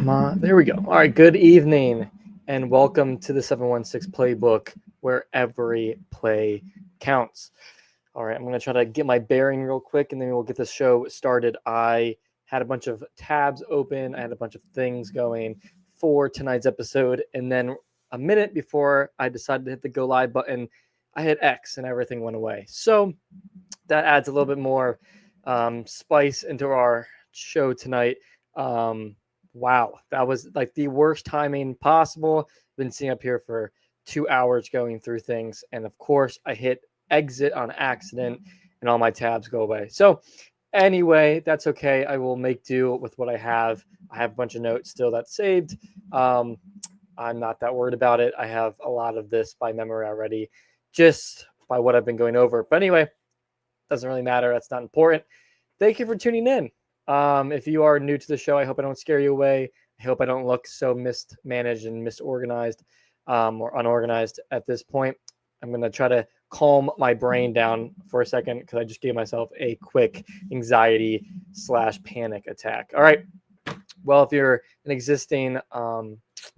Come on. There we go. All right. Good evening and welcome to the 716 Playbook, where every play counts. All right. I'm going to try to get my bearing real quick and then we'll get the show started. I had a bunch of tabs open. I had a bunch of things going for tonight's episode. And then a minute before I decided to hit the go live button, I hit X and everything went away. So that adds a little bit more spice into our show tonight. Wow, that was like the worst timing possible. Been sitting up here for 2 hours going through things, and of course, I hit exit on accident, and all my tabs go away. So, anyway, that's okay. I will make do with what I have. I have a bunch of notes still that's saved. I'm not that worried about it. I have a lot of this by memory already, just by what I've been going over. But anyway, doesn't really matter. That's not important. Thank you for tuning in. If you are new to the show, I hope I don't scare you away. I hope I don't look so mismanaged and misorganized or unorganized at this point. I'm going to try to calm my brain down for a second because I just gave myself a quick anxiety/panic attack. All right. Well, if you're an existing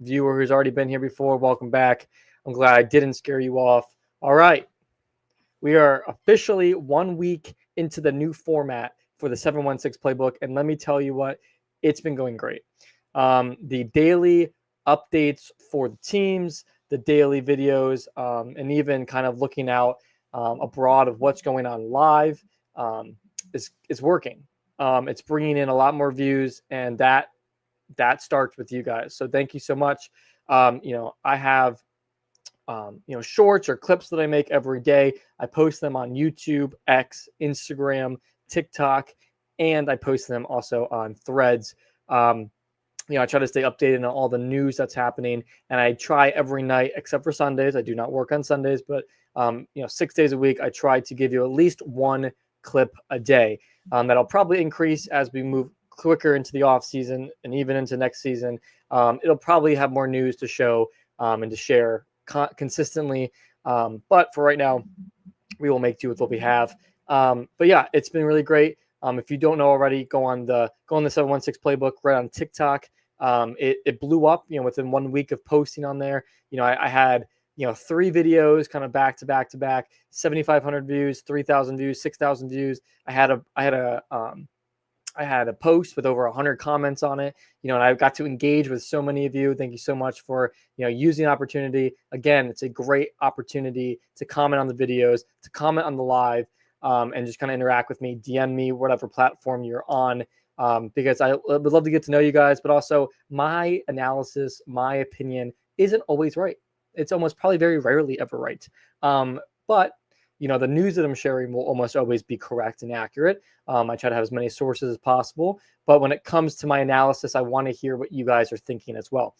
viewer who's already been here before, welcome back. I'm glad I didn't scare you off. All right. We are officially 1 week into the new format for the 716 Playbook. And let me tell you what, it's been going great. The daily updates for the teams, the daily videos, and even kind of looking out abroad of what's going on live is working. It's bringing in a lot more views, and that starts with you guys. So thank you so much. I have shorts or clips that I make every day. I post them on YouTube, X, Instagram, TikTok, and I post them also on Threads. I try to stay updated on all the news that's happening, and I try every night, except for Sundays. I do not work on Sundays, but 6 days a week, I try to give you at least one clip a day. That'll probably increase as we move quicker into the off season and even into next season. It'll probably have more news to show and to share consistently. But for right now, we will make do with what we have. But yeah, it's been really great. If you don't know already, go on the 716 Playbook right on TikTok. It blew up, within 1 week of posting on there. I had 3 videos kind of back to back to back, 7,500 views, 3,000 views, 6,000 views. I had a post with over 100 comments on it, and I got to engage with so many of you. Thank you so much for, using the opportunity. Again, it's a great opportunity to comment on the videos, to comment on the live, and just kind of interact with me, DM me, whatever platform you're on, because I would love to get to know you guys, but also my analysis, my opinion isn't always right. It's almost probably very rarely ever right. But the news that I'm sharing will almost always be correct and accurate. I try to have as many sources as possible. But when it comes to my analysis, I want to hear what you guys are thinking as well.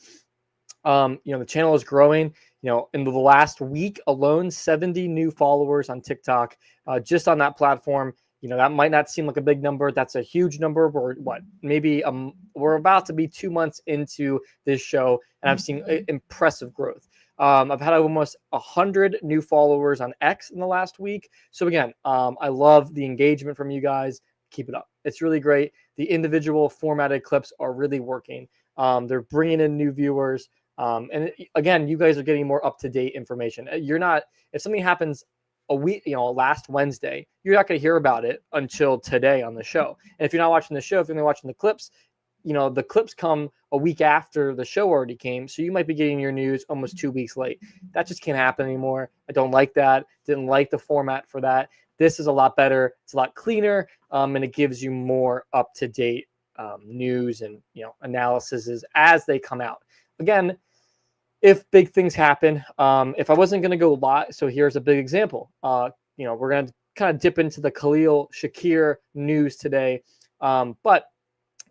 The channel is growing. In the last week alone, 70 new followers on TikTok, just on that platform. That might not seem like a big number. That's a huge number. We're about to be 2 months into this show, and I've seen impressive growth. I've had almost 100 new followers on X in the last week. So again, I love the engagement from you guys. Keep it up. It's really great. The individual formatted clips are really working. They're bringing in new viewers. And again, you guys are getting more up-to-date information. If something happens a week, last Wednesday, you're not going to hear about it until today on the show. And if you're not watching the show, if you're only watching the clips, the clips come a week after the show already came. So you might be getting your news almost 2 weeks late. That just can't happen anymore. I don't like that. Didn't like the format for that. This is a lot better. It's a lot cleaner. And it gives you more up-to-date news and, analyses as they come out. Again, if big things happen, if I wasn't going to go live, so here's a big example. We're going to kind of dip into the Khalil Shakir news today. But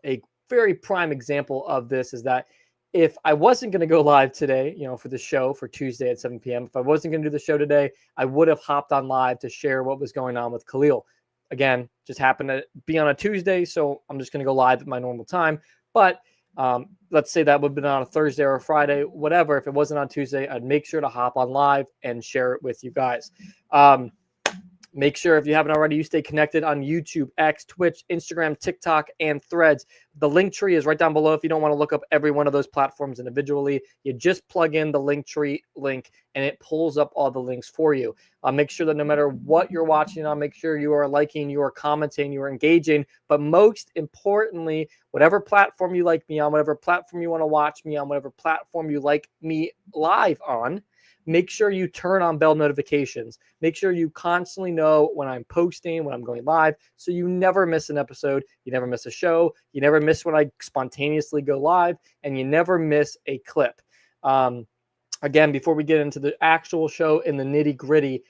a very prime example of this is that if I wasn't going to go live today, for the show for Tuesday at 7 p.m., if I wasn't going to do the show today, I would have hopped on live to share what was going on with Khalil. Again, just happened to be on a Tuesday, so I'm just going to go live at my normal time. But let's say that would have been on a Thursday or a Friday, whatever. If it wasn't on Tuesday, I'd make sure to hop on live and share it with you guys. Make sure, if you haven't already, you stay connected on YouTube, X, Twitch, Instagram, TikTok, and Threads. The link tree is right down below if you don't want to look up every one of those platforms individually. You just plug in the link tree link, and it pulls up all the links for you. Make sure that no matter what you're watching on, make sure you are liking, you are commenting, you are engaging. But most importantly, whatever platform you like me on, whatever platform you want to watch me on, whatever platform you like me live on, make sure you turn on bell notifications. Make sure you constantly know when I'm posting, when I'm going live, so you never miss an episode, you never miss a show, you never miss when I spontaneously go live, and you never miss a clip. Again, before we get into the actual show in the nitty gritty,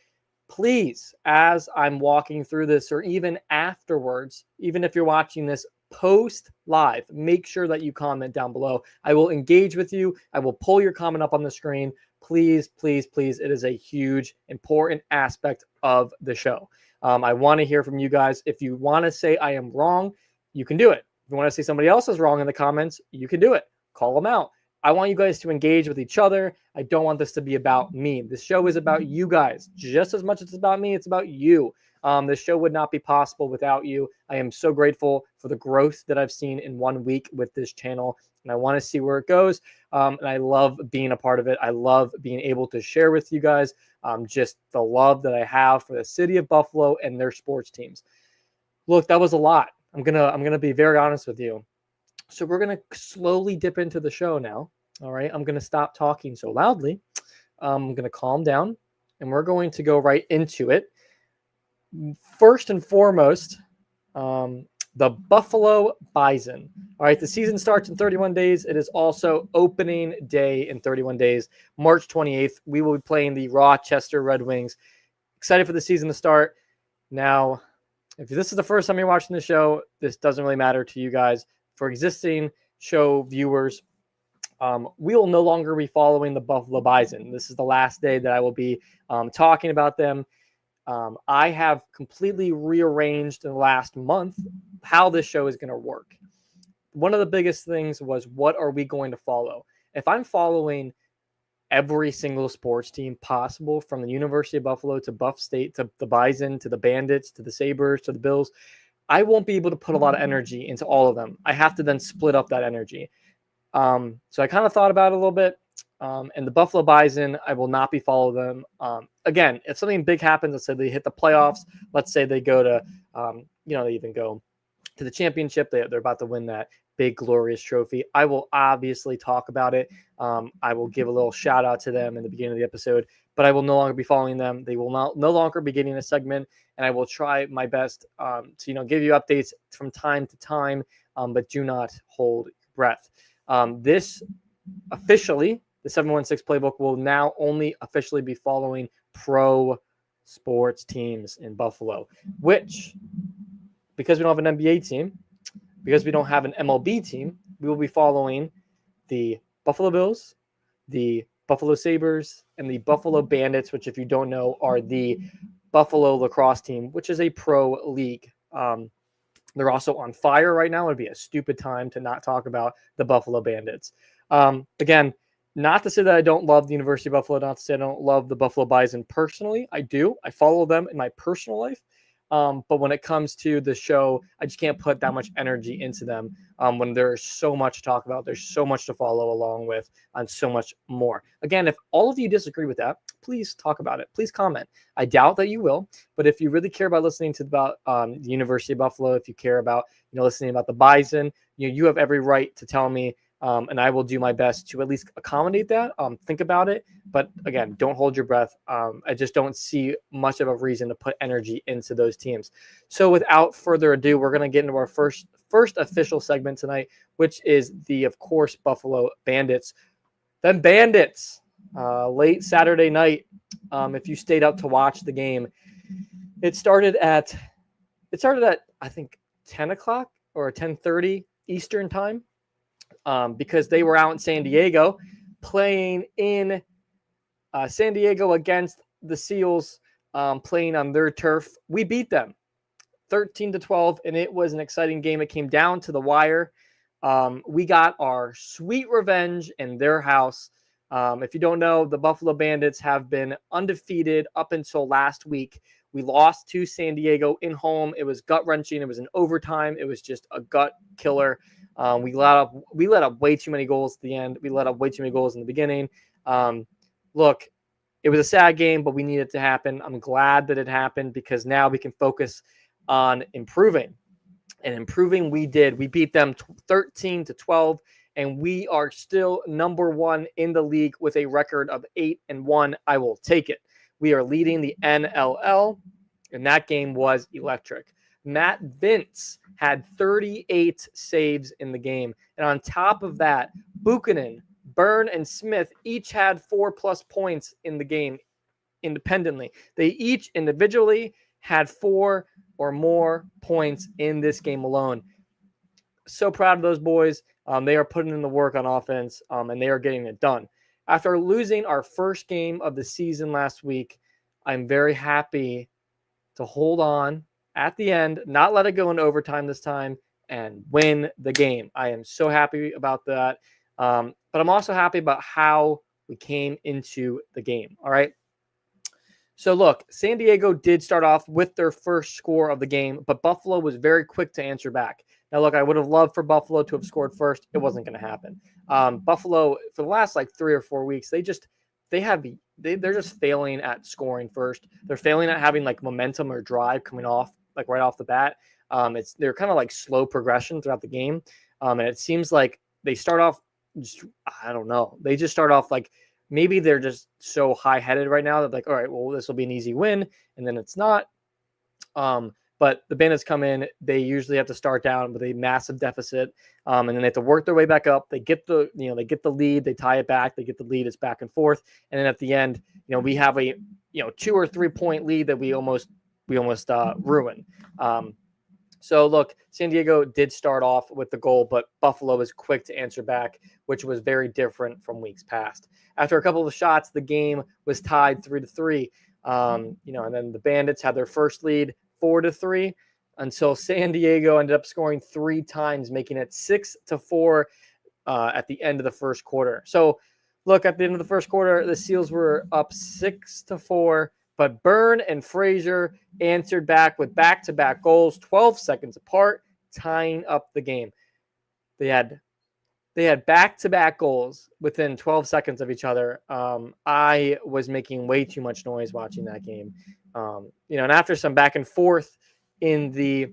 please, as I'm walking through this, or even afterwards, even if you're watching this post live, make sure that you comment down below. I will engage with you. I will pull your comment up on the screen. Please, please, please. It is a huge, important aspect of the show. I want to hear from you guys. If you want to say I am wrong, you can do it. If you want to say somebody else is wrong in the comments, you can do it. Call them out. I want you guys to engage with each other. I don't want this to be about me. This show is about you guys. Just as much as it's about me, it's about you. This show would not be possible without you. I am so grateful for the growth that I've seen in 1 week with this channel, and I want to see where it goes. And I love being a part of it. I love being able to share with you guys just the love that I have for the city of Buffalo and their sports teams. Look, that was a lot. I'm gonna be very honest with you. So we're going to slowly dip into the show now. All right. I'm going to stop talking so loudly. I'm going to calm down, and we're going to go right into it. First and foremost, the Buffalo Bison. All right. The season starts in 31 days. It is also opening day in 31 days. March 28th, we will be playing the Rochester Red Wings. Excited for the season to start. Now, if this is the first time you're watching the show, this doesn't really matter to you guys. For existing show viewers, we will no longer be following the Buffalo Bison. This is the last day that I will be talking about them. I have completely rearranged in the last month how this show is going to work. One of the biggest things was, what are we going to follow? If I'm following every single sports team possible, from the University of Buffalo to Buff State to the Bison to the Bandits to the Sabres to the Bills, I won't be able to put a lot of energy into all of them. I have to then split up that energy. So I kind of thought about it a little bit. And the Buffalo Bison, I will not be following them. Again, if something big happens, let's say they hit the playoffs, let's say they go to, they even go to the championship, they're about to win that big, glorious trophy, I will obviously talk about it. I will give a little shout out to them in the beginning of the episode, but I will no longer be following them. They will no longer be getting a segment, and I will try my best to give you updates from time to time, but do not hold your breath. This officially, the 716 Playbook will now only officially be following pro sports teams in Buffalo, which, because we don't have an NBA team, because we don't have an MLB team, we will be following the Buffalo Bills, the Buffalo Sabres, and the Buffalo Bandits, which, if you don't know, are the Buffalo lacrosse team, which is a pro league. They're also on fire right now. It would be a stupid time to not talk about the Buffalo Bandits. Again, not to say that I don't love the University of Buffalo, not to say I don't love the Buffalo Bison personally. I do. I follow them in my personal life. But when it comes to the show, I just can't put that much energy into them when there's so much to talk about. There's so much to follow along with, and so much more. Again, if all of you disagree with that, please talk about it. Please comment. I doubt that you will, but if you really care about listening to about the University of Buffalo, if you care about listening about the Bison, you have every right to tell me. And I will do my best to at least accommodate that. Think about it. But again, don't hold your breath. I just don't see much of a reason to put energy into those teams. So without further ado, we're going to get into our first official segment tonight, which is the, of course, Buffalo Bandits. Then Bandits, late Saturday night, if you stayed up to watch the game, it started at, I think, 10 o'clock or 10:30 Eastern time. Because they were out in San Diego playing in San Diego against the Seals, playing on their turf. We beat them 13-12, and it was an exciting game. It came down to the wire. We got our sweet revenge in their house. If you don't know, the Buffalo Bandits have been undefeated up until last week, We lost to San Diego in home. It was gut-wrenching. It was an overtime. It was just a gut killer. We let up way too many goals at the end. We let up way too many goals in the beginning. Look, it was a sad game, but we needed it to happen. I'm glad that it happened because now we can focus on improving. And improving we did. We beat them 13-12, and we are still number 1 in the league with a record of 8-1. I will take it. We are leading the NLL, and that game was electric. Matt Vince had 38 saves in the game. And on top of that, Buchanan, Byrne, and Smith each had 4+ points in the game independently. They each individually had 4 or more points in this game alone. So proud of those boys. They are putting in the work on offense, and they are getting it done. After losing our first game of the season last week, I'm very happy to hold on at the end, not let it go into overtime this time, and win the game. I am so happy about that. But I'm also happy about how we came into the game. All right. So look, San Diego did start off with their first score of the game, but Buffalo was very quick to answer back. Now, look, I would have loved for Buffalo to have scored first. It wasn't going to happen. Buffalo, for the last 3 or 4 weeks, they're just failing at scoring first. They're failing at having momentum or drive coming off right off the bat. They're kind of slow progression throughout the game, and it seems like they start off I don't know. They just start off maybe they're just so high-headed right now that all right, well, this will be an easy win, and then it's not. But the Bandits come in, they usually have to start down with a massive deficit, and then they have to work their way back up. They get the lead, they tie it back, they get the lead, it's back and forth, and then at the end, we have a 2 or 3 point lead that we almost ruin. So look, San Diego did start off with the goal, but Buffalo was quick to answer back, which was very different from weeks past. After a couple of shots, the game was tied 3-3. And then the Bandits had their first lead 4-3 until San Diego ended up scoring 3 times, making it 6-4 at the end of the first quarter. So look, at the end of the first quarter, the Seals were up 6-4. But Byrne and Frazier answered back with back-to-back goals, 12 seconds apart, tying up the game. They had back-to-back goals within 12 seconds of each other. I was making way too much noise watching that game. And after some back and forth in the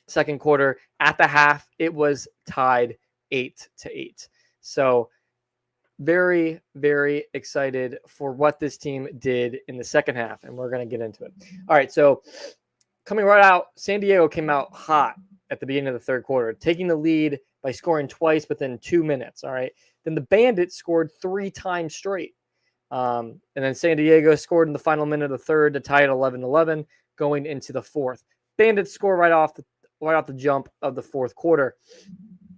second quarter, at the half, it was tied 8-8. So very, very excited for what this team did in the second half, and we're going to get into it. All right, so coming right out, San Diego came out hot at the beginning of the third quarter, taking the lead by scoring twice within 2 minutes, all right? Then the Bandits scored 3 times straight, and then San Diego scored in the final minute of the third to tie it 11-11 going into the fourth. Bandits score right off the jump of the fourth quarter,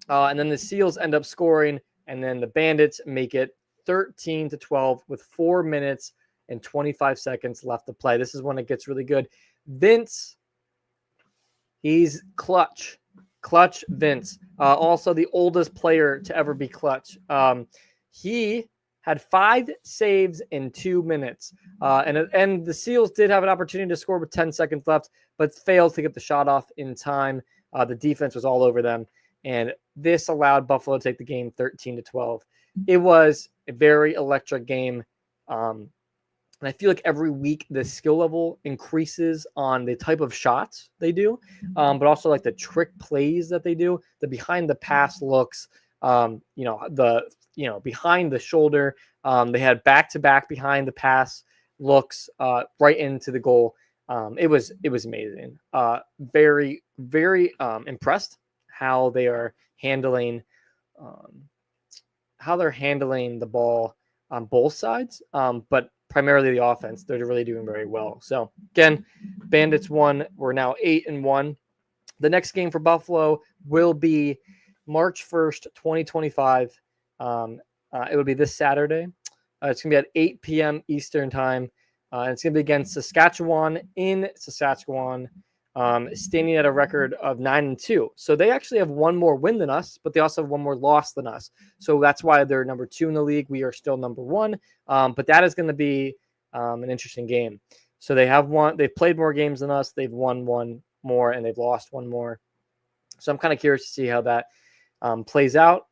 and then the Seals end up scoring. And then the Bandits make it 13-12 with 4 minutes and 25 seconds left to play. This is when it gets really good. Vince, he's clutch. Clutch Vince. Also the oldest player to ever be clutch. He had 5 saves in 2 minutes. And the Seals did have an opportunity to score with 10 seconds left, but failed to get the shot off in time. The defense was all over them. And this allowed Buffalo to take the game 13-12. It was a very electric game. And I feel like every week the skill level increases on the type of shots they do, but also the trick plays that they do, the behind the pass looks, behind the shoulder. They had back-to-back behind the pass looks right into the goal. It was amazing. Very, very impressed how they are handling the ball on both sides, but primarily the offense. They're really doing very well. So again, Bandits won. We're now 8-1. The next game for Buffalo will be March 1st, 2025. It will be this Saturday. It's going to be at 8 p.m. Eastern time. And it's going to be against Saskatchewan in Saskatchewan. Standing at a record of 9-2. So they actually have one more win than us, but they also have one more loss than us. So that's why they're number 2 in the league. We are still number 1. But that is going to be an interesting game. So they've played more games than us. They've won one more and they've lost one more. So I'm kind of curious to see how that plays out.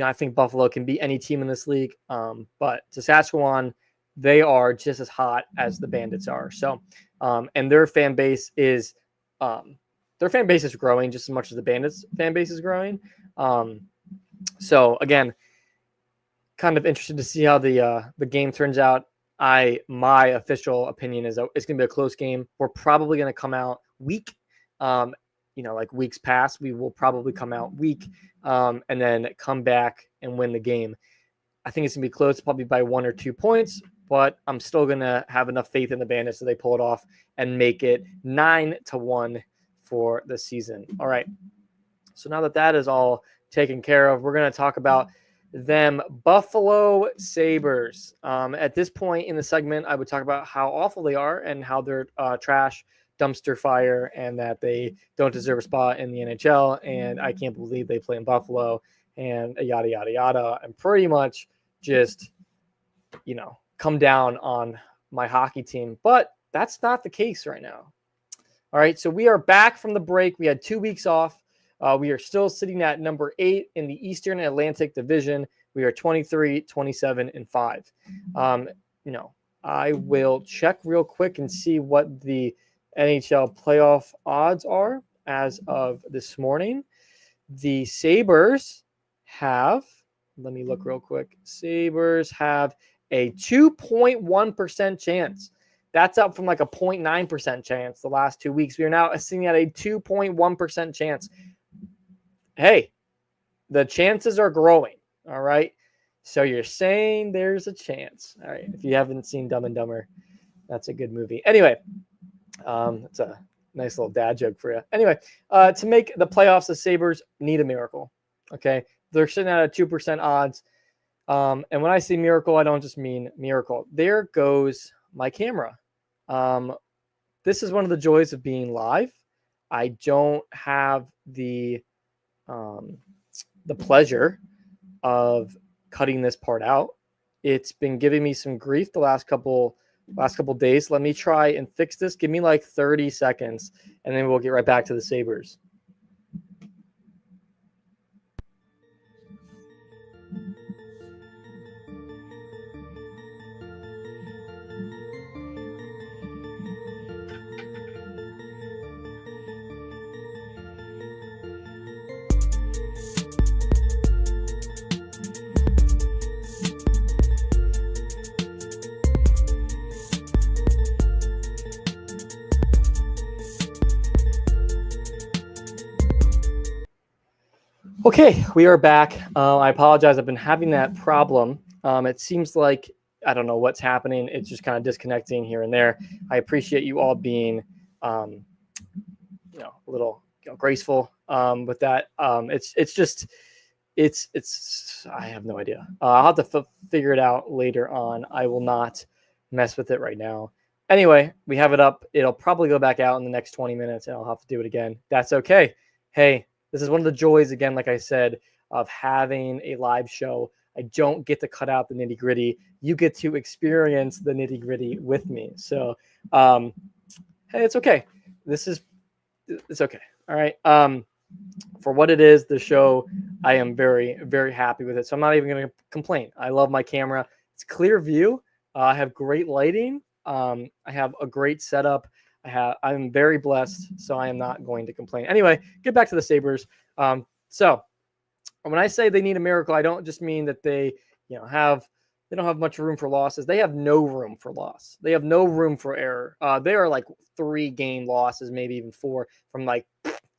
I think Buffalo can beat any team in this league. But Saskatchewan, they are just as hot as the Bandits are. So, and their fan base is growing just as much as the Bandits fan base is growing. So again, kind of interested to see how the game turns out. My official opinion is that it's going to be a close game. We're probably going to come out weak. Like weeks past, we will probably come out weak and then come back and win the game. I think it's going to be close, probably by 1 or 2 points, but I'm still going to have enough faith in the Bandits so they pull it off and make it 9-1 for the season. All right. So now that is all taken care of, we're going to talk about them Buffalo Sabres. At this point in the segment, I would talk about how awful they are and how they're trash, dumpster fire, and that they don't deserve a spot in the NHL. And I can't believe they play in Buffalo and yada, yada, yada. And pretty much just, come down on my hockey team. But that's not the case right now. All right. So we are back from the break. We had 2 weeks off. We are still sitting at number 8 in the Eastern Atlantic Division. We are 23, 27, and 5. I will check real quick and see what the NHL playoff odds are as of this morning. The Sabres have, let me look real quick. Sabres have a 2.1% chance. That's up from like a 0.9% chance the last 2 weeks. We are now sitting at a 2.1% chance. Hey, the chances are growing. All right. So you're saying there's a chance. All right. If you haven't seen Dumb and Dumber, that's a good movie. Anyway, it's a nice little dad joke for you. Anyway, to make the playoffs, the Sabres need a miracle. Okay. They're sitting at a 2% odds. And when I say miracle, I don't just mean miracle. There goes my camera. This is one of the joys of being live. I don't have the pleasure of cutting this part out. It's been giving me some grief the last couple days. Let me try and fix this. Give me like 30 seconds, and then we'll get right back to the Sabres. Okay, we are back. I apologize. I've been having that problem. It seems like, I don't know what's happening. It's just kind of disconnecting here and there. I appreciate you all being, a little graceful with that. It's I have no idea. I'll have to figure it out later on. I will not mess with it right now. Anyway, we have it up. It'll probably go back out in the next 20 minutes, and I'll have to do it again. That's okay. Hey, this is one of the joys, again, like I said, of having a live show. I don't get to cut out the nitty gritty. You get to experience the nitty gritty with me. So, hey, it's okay. It's okay. All right. For what it is, the show, I am very, very happy with it. So I'm not even going to complain. I love my camera. It's clear view. I have great lighting. I have a great setup. I'm very blessed, so I am not going to complain. Anyway, get back to the Sabres. So when I say they need a miracle, I don't just mean that they don't have much room for losses. They have no room for loss. They have no room for error. They are like 3 game losses, maybe even 4, from like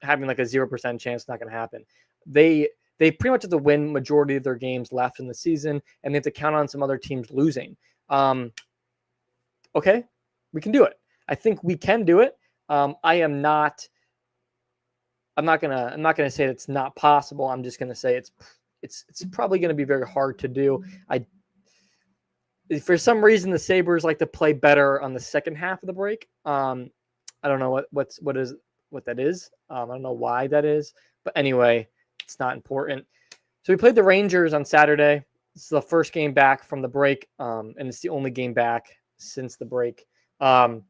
having like a 0% chance not going to happen. They pretty much have to win majority of their games left in the season, and they have to count on some other teams losing. Okay, we can do it. I think we can do it. I'm not gonna say it's not possible. I'm just gonna say it's probably gonna be very hard to do. For some reason, the Sabres like to play better on the second half of the break. I don't know what that is. I don't know why that is, but anyway, it's not important. So we played the Rangers on Saturday. This is the first game back from the break, and it's the only game back since the break. Coming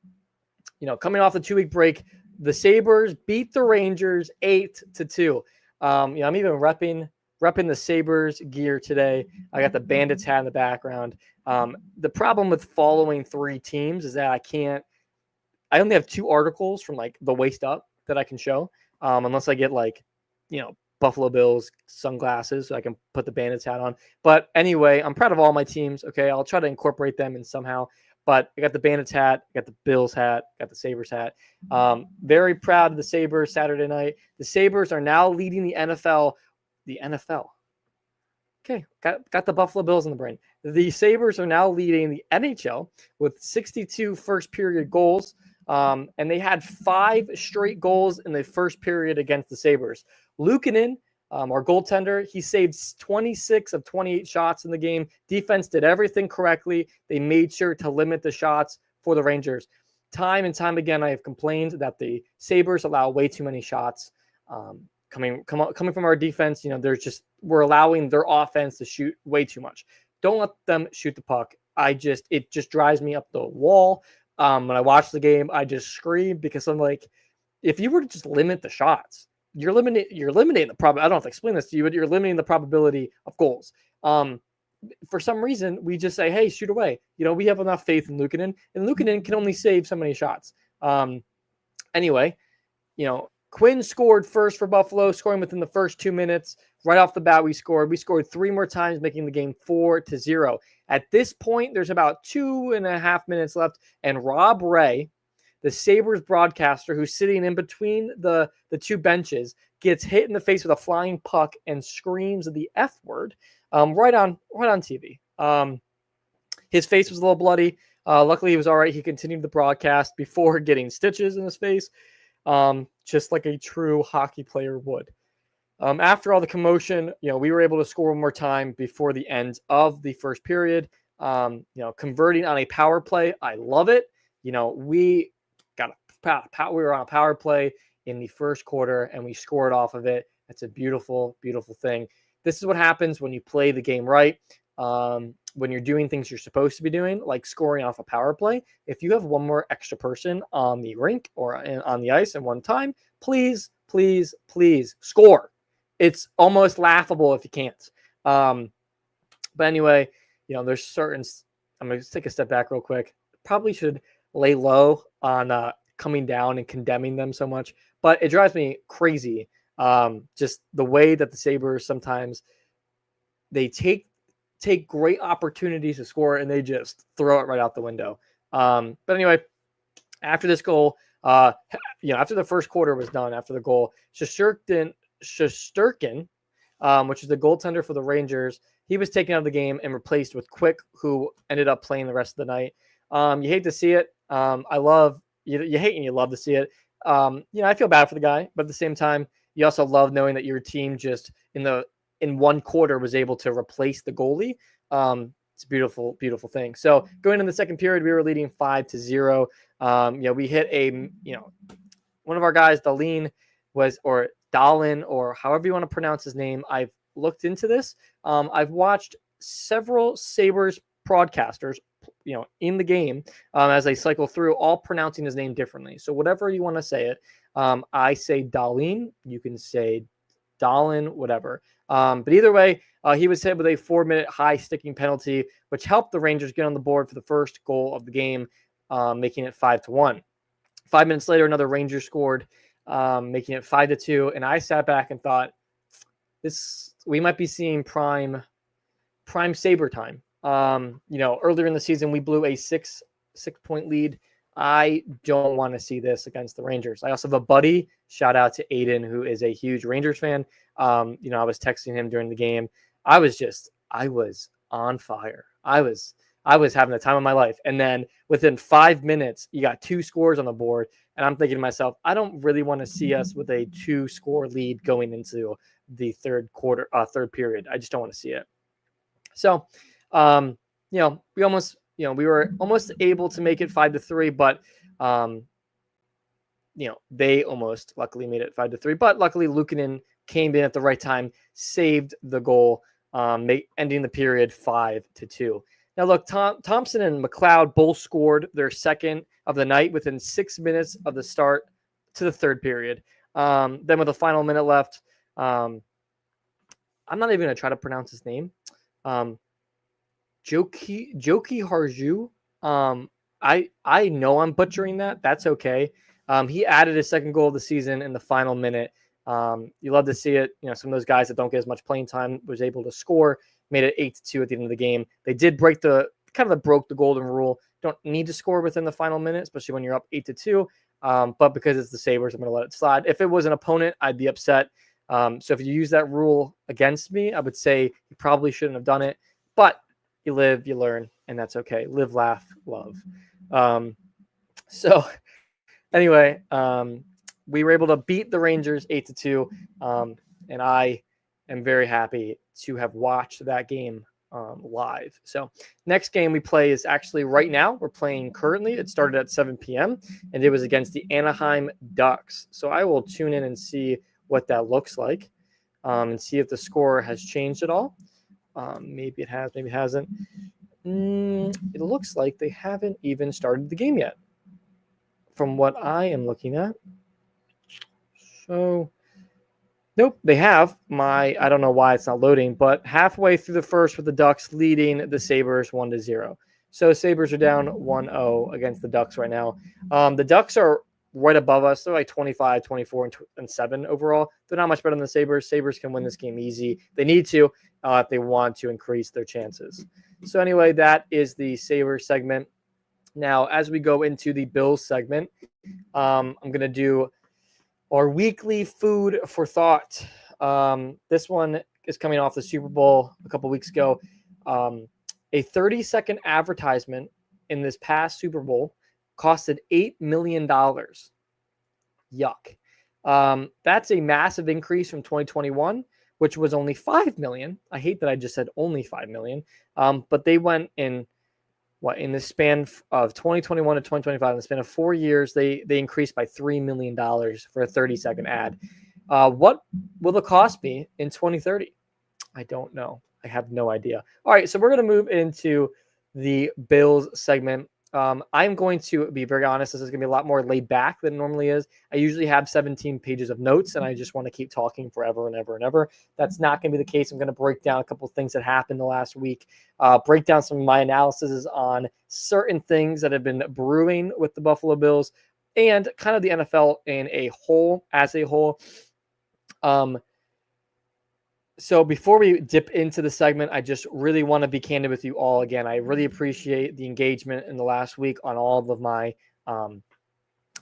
off the 2-week break, the Sabres beat the Rangers 8-2. I'm even repping the Sabres gear today. I got the Bandits hat in the background. The problem with following 3 teams is that I only have 2 articles from like the waist up that I can show, unless I get Buffalo Bills sunglasses so I can put the Bandits hat on. But anyway, I'm proud of all my teams. Okay, I'll try to incorporate them in somehow. But I got the Bandits hat, I got the Bills hat, got the Sabres hat. Very proud of the Sabres Saturday night. The Sabres are now leading the NFL. The NFL. Okay, got the Buffalo Bills in the brain. The Sabres are now leading the NHL with 62 first-period goals. And they had 5 straight goals in the first period against the Sabres. Luukkonen, our goaltender, he saved 26 of 28 shots in the game. Defense did everything correctly. They made sure to limit the shots for the Rangers. Time and time again, I have complained that the Sabres allow way too many shots coming from our defense. We're allowing their offense to shoot way too much. Don't let them shoot the puck. It just drives me up the wall. When I watch the game, I just scream because I'm like, if you were to just limit the shots, you're eliminating the probability. I don't have to explain this to you, but you're limiting the probability of goals. For some reason, we just say, hey, shoot away. We have enough faith in Luukkonen, and Luukkonen can only save so many shots. Anyway, Quinn scored first for Buffalo, scoring within the first 2 minutes. Right off the bat, we scored. We scored 3 more times, making the game 4-0. At this point, there's about 2.5 minutes left, and Rob Ray, the Sabres broadcaster, who's sitting in between the 2 benches, gets hit in the face with a flying puck and screams the F word right on TV. His face was a little bloody. Luckily, he was all right. He continued the broadcast before getting stitches in his face, just like a true hockey player would. After all the commotion, we were able to score one more time before the end of the first period. Converting on a power play, I love it. We were on a power play in the first quarter, and we scored off of it. It's a beautiful, beautiful thing. This is what happens when you play the game right. When you're doing things you're supposed to be doing, like scoring off a power play. If you have one more extra person on the rink or on the ice at one time, please, please, please score. It's almost laughable if you can't. But anyway, there's certain. I'm going to take a step back real quick. Probably should lay low on coming down and condemning them so much, but it drives me crazy. Just the way that the Sabres sometimes they take great opportunities to score and they just throw it right out the window. But anyway, after this goal, after the first quarter was done, after the goal, Shesterkin, which is the goaltender for the Rangers, he was taken out of the game and replaced with Quick, who ended up playing the rest of the night. You hate to see it. I love you hate and you love to see it. I feel bad for the guy, but at the same time, you also love knowing that your team just in one quarter was able to replace the goalie. It's a beautiful, beautiful thing. So going into the second period, we were leading 5-0. We hit one of our guys, Dalin, or however you want to pronounce his name. I've looked into this. I've watched several Sabres broadcasters, in the game as I cycle through, all pronouncing his name differently. So whatever you want to say it, I say Dalin. You can say Dalin, whatever. But either way, he was hit with a 4-minute high sticking penalty, which helped the Rangers get on the board for the first goal of the game, making it 5-1. 5 minutes later, another Ranger scored, making it 5-2. And I sat back and thought, we might be seeing prime Sabre time. Earlier in the season, we blew a 6-point lead. I don't want to see this against the Rangers. I also have a buddy, shout out to Aiden, who is a huge Rangers fan. I was texting him during the game. I was on fire. I was having the time of my life. And then within 5 minutes, you got 2 scores on the board. And I'm thinking to myself, I don't really want to see us with a 2-score lead going into the third period. I just don't want to see it. So, we were almost able to make it 5-3, but, they almost luckily made it 5-3. But luckily, Luukkonen came in at the right time, saved the goal, ending the period 5-2. Now, look, Thompson and McLeod both scored their second of the night within 6 minutes of the start to the third period. Then with the final minute left, I'm not even going to try to pronounce his name. Joki Harju. I know I'm butchering that. That's okay. He added his second goal of the season in the final minute. You love to see it. Some of those guys that don't get as much playing time was able to score, made it 8-2 at the end of the game. They did broke the golden rule. Don't need to score within the final minute, especially when you're up 8-2. But because it's the Sabres, I'm going to let it slide. If it was an opponent, I'd be upset. So if you use that rule against me, I would say you probably shouldn't have done it. But you live, you learn, and that's okay. Live, laugh, love. So anyway, we were able to beat the Rangers 8-2, and I am very happy to have watched that game live. So next game we play is actually right now. We're playing currently. It started at 7 p.m., and it was against the Anaheim Ducks. So I will tune in and see what that looks like, and see if the score has changed at all. Maybe it has, maybe it hasn't. It looks like they haven't even started the game yet, from what I am looking at. So, nope, they have. I don't know why it's not loading, but halfway through the first with the Ducks leading the Sabres 1-0. So Sabres are down 1-0 against the Ducks right now. The Ducks are right above us. They're like 25, 24, and 7 overall. They're not much better than the Sabres. Sabres can win this game easy. They need to if they want to increase their chances. So anyway, that is the Sabres segment. Now, as we go into the Bills segment, I'm going to do our weekly food for thought. This one is coming off the Super Bowl a couple weeks ago. A 30-second advertisement in this past Super Bowl costed $8 million. Yuck. That's a massive increase from 2021, which was only $5 million. I hate that I just said only $5 million. But they went in the span of 2021 to 2025, in the span of 4 years, they increased by $3 million for a 30-second ad. What will the cost be in 2030? I don't know. I have no idea. All right, so we're going to move into the Bills segment. I'm going to be very honest. This is going to be a lot more laid back than it normally is. I usually have 17 pages of notes, and I just want to keep talking forever and ever and ever. That's not going to be the case. I'm going to break down a couple of things that happened the last week, break down some of my analysis on certain things that have been brewing with the Buffalo Bills, and kind of the NFL as a whole. So before we dip into the segment, I just really want to be candid with you all again. I really appreciate the engagement in the last week on all of my on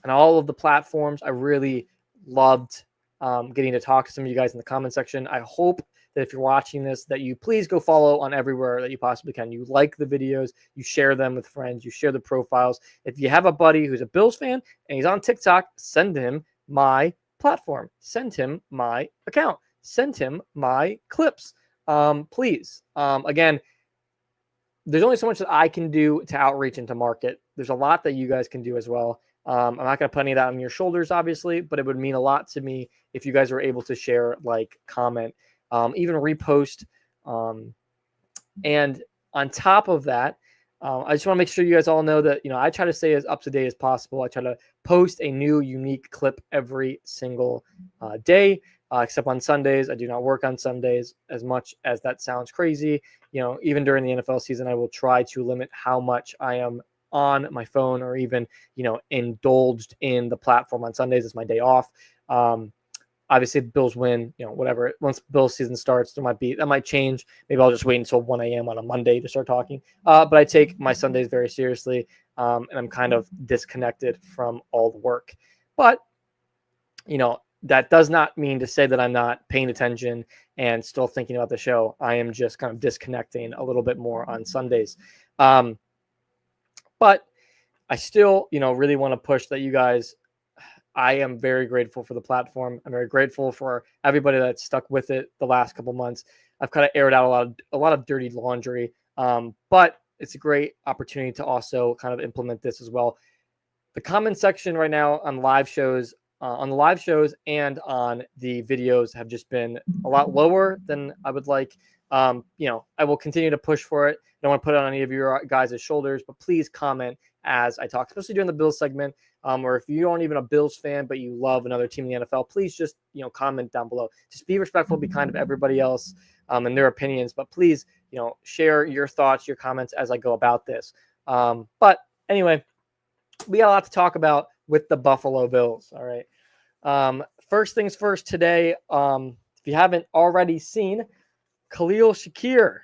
all of the platforms. I really loved getting to talk to some of you guys in the comment section. I hope that if you're watching this, that you please go follow on everywhere that you possibly can. You like the videos, you share them with friends, you share the profiles. If you have a buddy who's a Bills fan and he's on TikTok, send him my platform, send him my account. Send him my clips, please. Again, there's only so much that I can do to outreach and to market. There's a lot that you guys can do as well. I'm not going to put any of that on your shoulders, obviously, but it would mean a lot to me if you guys were able to share, like, comment, even repost. And on top of that, I just want to make sure you guys all know that, I try to stay as up to date as possible. I try to post a new, unique clip every single day. Except on Sundays. I do not work on Sundays, as much as that sounds crazy. Even during the NFL season, I will try to limit how much I am on my phone or even, indulged in the platform on Sundays. It's my day off. Obviously, if the Bills win, whatever. Once the Bills season starts, that might change. Maybe I'll just wait until 1 a.m. on a Monday to start talking. But I take my Sundays very seriously, and I'm kind of disconnected from all the work. But, that does not mean to say that I'm not paying attention and still thinking about the show. I am just kind of disconnecting a little bit more on Sundays. But I still, really want to push that you guys. I am very grateful for the platform. I'm very grateful for everybody that's stuck with it the last couple months. I've kind of aired out a lot of dirty laundry, but it's a great opportunity to also kind of implement this as well. The comment section right now on the live shows and on the videos have just been a lot lower than I would like. I will continue to push for it. I don't want to put it on any of your guys' shoulders, but please comment as I talk, especially during the Bills segment. Or if you aren't even a Bills fan, but you love another team in the NFL, please just, comment down below. Just be respectful, be kind of everybody else and their opinions. But please, share your thoughts, your comments as I go about this. But anyway, we got a lot to talk about with the Buffalo Bills. All right. First things first today, if you haven't already seen, Khalil Shakir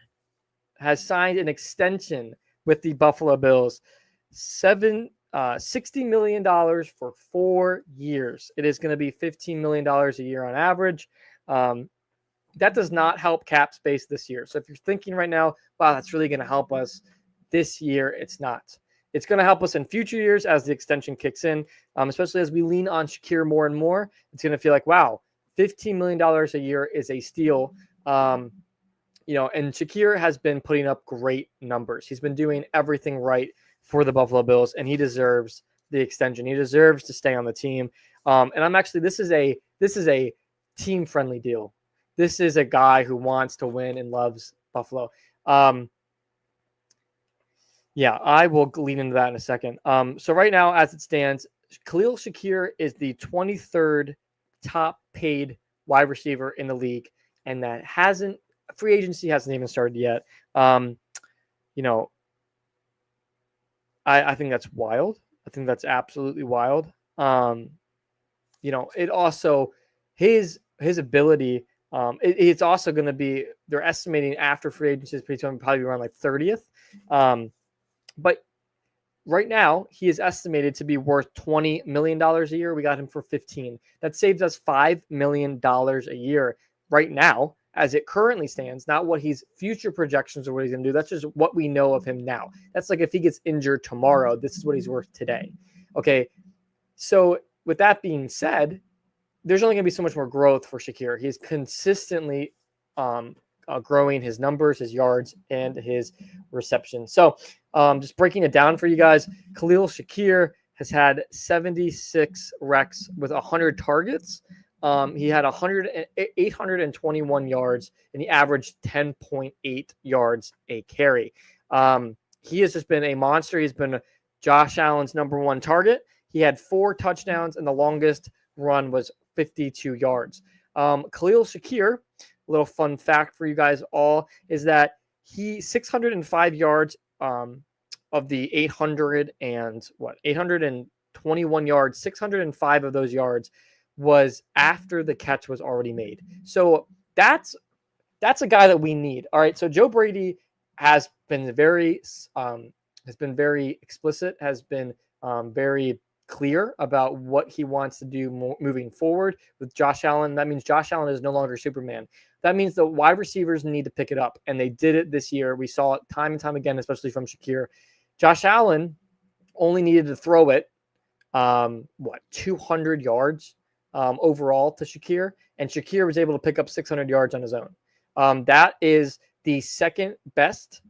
has signed an extension with the Buffalo Bills. $60 million for 4 years. It is going to be $15 million a year on average. That does not help cap space this year. So if you're thinking right now, wow, that's really going to help us this year, it's not. It's going to help us in future years as the extension kicks in, especially as we lean on Shakir more and more. It's going to feel like, wow, $15 million a year is a steal. And Shakir has been putting up great numbers. He's been doing everything right for the Buffalo Bills, and he deserves the extension. He deserves to stay on the team. This is a team-friendly deal. This is a guy who wants to win and loves Buffalo. I will lean into that in a second. So right now, as it stands, Khalil Shakir is the 23rd top paid wide receiver in the league, and that free agency hasn't even started yet. I think that's wild. I think that's absolutely wild. It also his ability. It's also going to be, they're estimating after free agency is probably around like 30th. But right now he is estimated to be worth $20 million a year. We got him for 15. That saves us $5 million a year right now, as it currently stands, not what his future projections or what he's going to do. That's just what we know of him now. That's like if he gets injured tomorrow, this is what he's worth today. Okay. So with that being said, there's only going to be so much more growth for Shakir. He's consistently growing his numbers, his yards, and his reception. So just breaking it down for you guys, Khalil Shakir has had 76 recs with 100 targets. He had 821 yards, and he averaged 10.8 yards a carry. He has just been a monster. He's been Josh Allen's number one target. He had 4 touchdowns, and the longest run was 52 yards. Khalil Shakir, a little fun fact for you guys all, is that he 605 yards of the 821 yards, 605 of those yards was after the catch was already made. So that's a guy that we need. All right. So Joe Brady has been very explicit, has been very clear about what he wants to do moving forward with Josh Allen. That means Josh Allen is no longer Superman. That means the wide receivers need to pick it up, and they did it this year. We saw it time and time again, especially from Shakir. Josh Allen only needed to throw it 200 yards overall to Shakir, and Shakir was able to pick up 600 yards on his own. That is the second best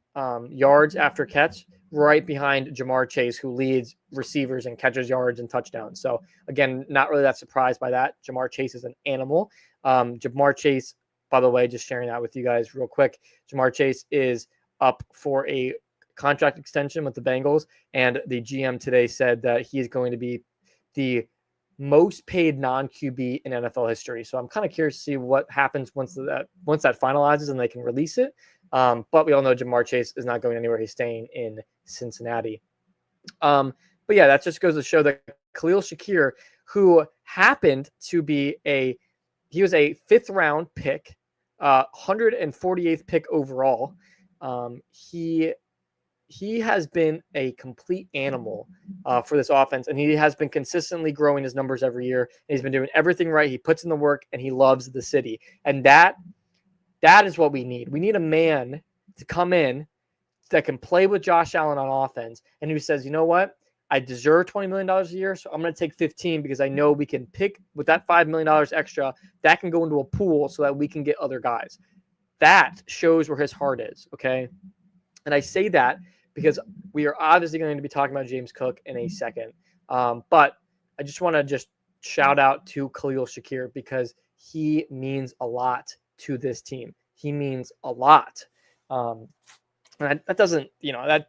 yards after catch, right behind Jamar Chase, who leads receivers and catches yards and touchdowns. So again, not really that surprised by that. Jamar Chase is an animal. Jamar Chase, by the way, just sharing that with you guys real quick. Jamar Chase is up for a contract extension with the Bengals, and the GM today said that he is going to be the most paid non-QB in NFL history. So I'm kind of curious to see what happens once that finalizes and they can release it. But we all know Jamar Chase is not going anywhere. He's staying in Cincinnati. But yeah, that just goes to show that Khalil Shakir, who happened to be he was a 5th round pick, 148th pick overall. He has been a complete animal for this offense, and he has been consistently growing his numbers every year. And he's been doing everything right. He puts in the work, and he loves the city. And that is what we need. We need a man to come in that can play with Josh Allen on offense, and who says, you know what? I deserve $20 million a year, so I'm going to take 15 because I know we can pick with that $5 million extra. That can go into a pool so that we can get other guys. That shows where his heart is, okay? And I say that because we are obviously going to be talking about James Cook in a second. But I just want to shout out to Khalil Shakir because he means a lot to this team. he means a lot. And that doesn't, that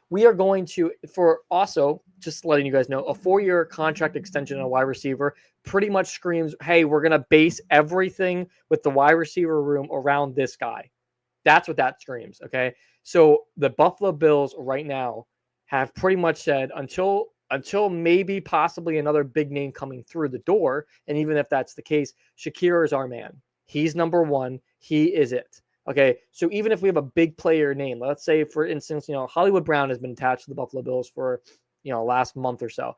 we are going to, for also just letting you guys know, a 4-year contract extension on a wide receiver pretty much screams, hey, we're going to base everything with the wide receiver room around this guy. That's what that screams. Okay. So the Buffalo Bills right now have pretty much said until maybe possibly another big name coming through the door. And even if that's the case, Shakir is our man. He's number one. He is it. Okay, so even if we have a big player name, let's say, for instance, Hollywood Brown has been attached to the Buffalo Bills for, last month or so.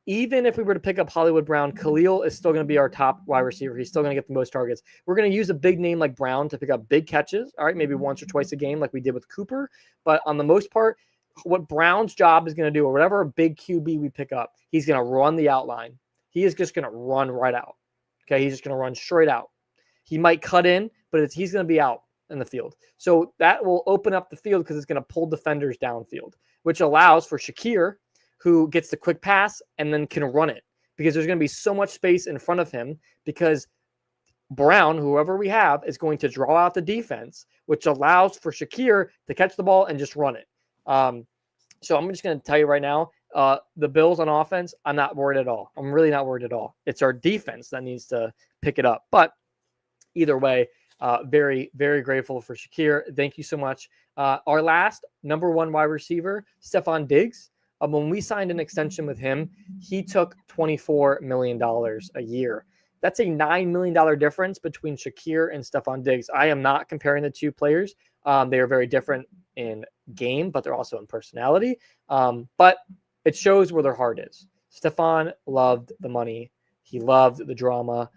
Even if we were to pick up Hollywood Brown, Khalil is still going to be our top wide receiver. He's still going to get the most targets. We're going to use a big name like Brown to pick up big catches, all right, maybe once or twice a game like we did with Cooper. But on the most part, what Brown's job is going to do, or whatever big QB we pick up, he's going to run the outline. He is just going to run right out. Okay, he's just going to run straight out. He might cut in, but he's going to be out in the field. So that will open up the field because it's going to pull defenders downfield, which allows for Shakir, who gets the quick pass and then can run it, because there's going to be so much space in front of him, because Brown, whoever we have, is going to draw out the defense, which allows for Shakir to catch the ball and just run it. So I'm just going to tell you right now, the Bills on offense, I'm not worried at all. I'm really not worried at all. It's our defense that needs to pick it up. But either way, very, very grateful for Shakir. Thank you so much. Our last number one wide receiver, Stephon Diggs. When we signed an extension with him, he took $24 million a year. That's a $9 million difference between Shakir and Stephon Diggs. I am not comparing the two players. They are very different in game, but they're also in personality. But it shows where their heart is. Stephon loved the money. He loved the drama.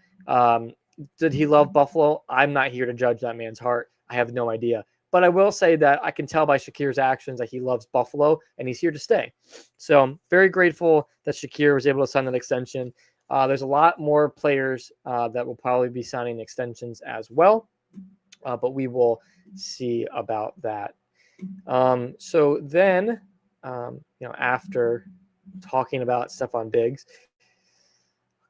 Did he love Buffalo? I'm not here to judge that man's heart. I have no idea. But I will say that I can tell by Shakir's actions that he loves Buffalo and he's here to stay. So I'm very grateful that Shakir was able to sign that extension. There's a lot more players that will probably be signing extensions as well, but we will see about that. So then, after talking about Stephon Diggs,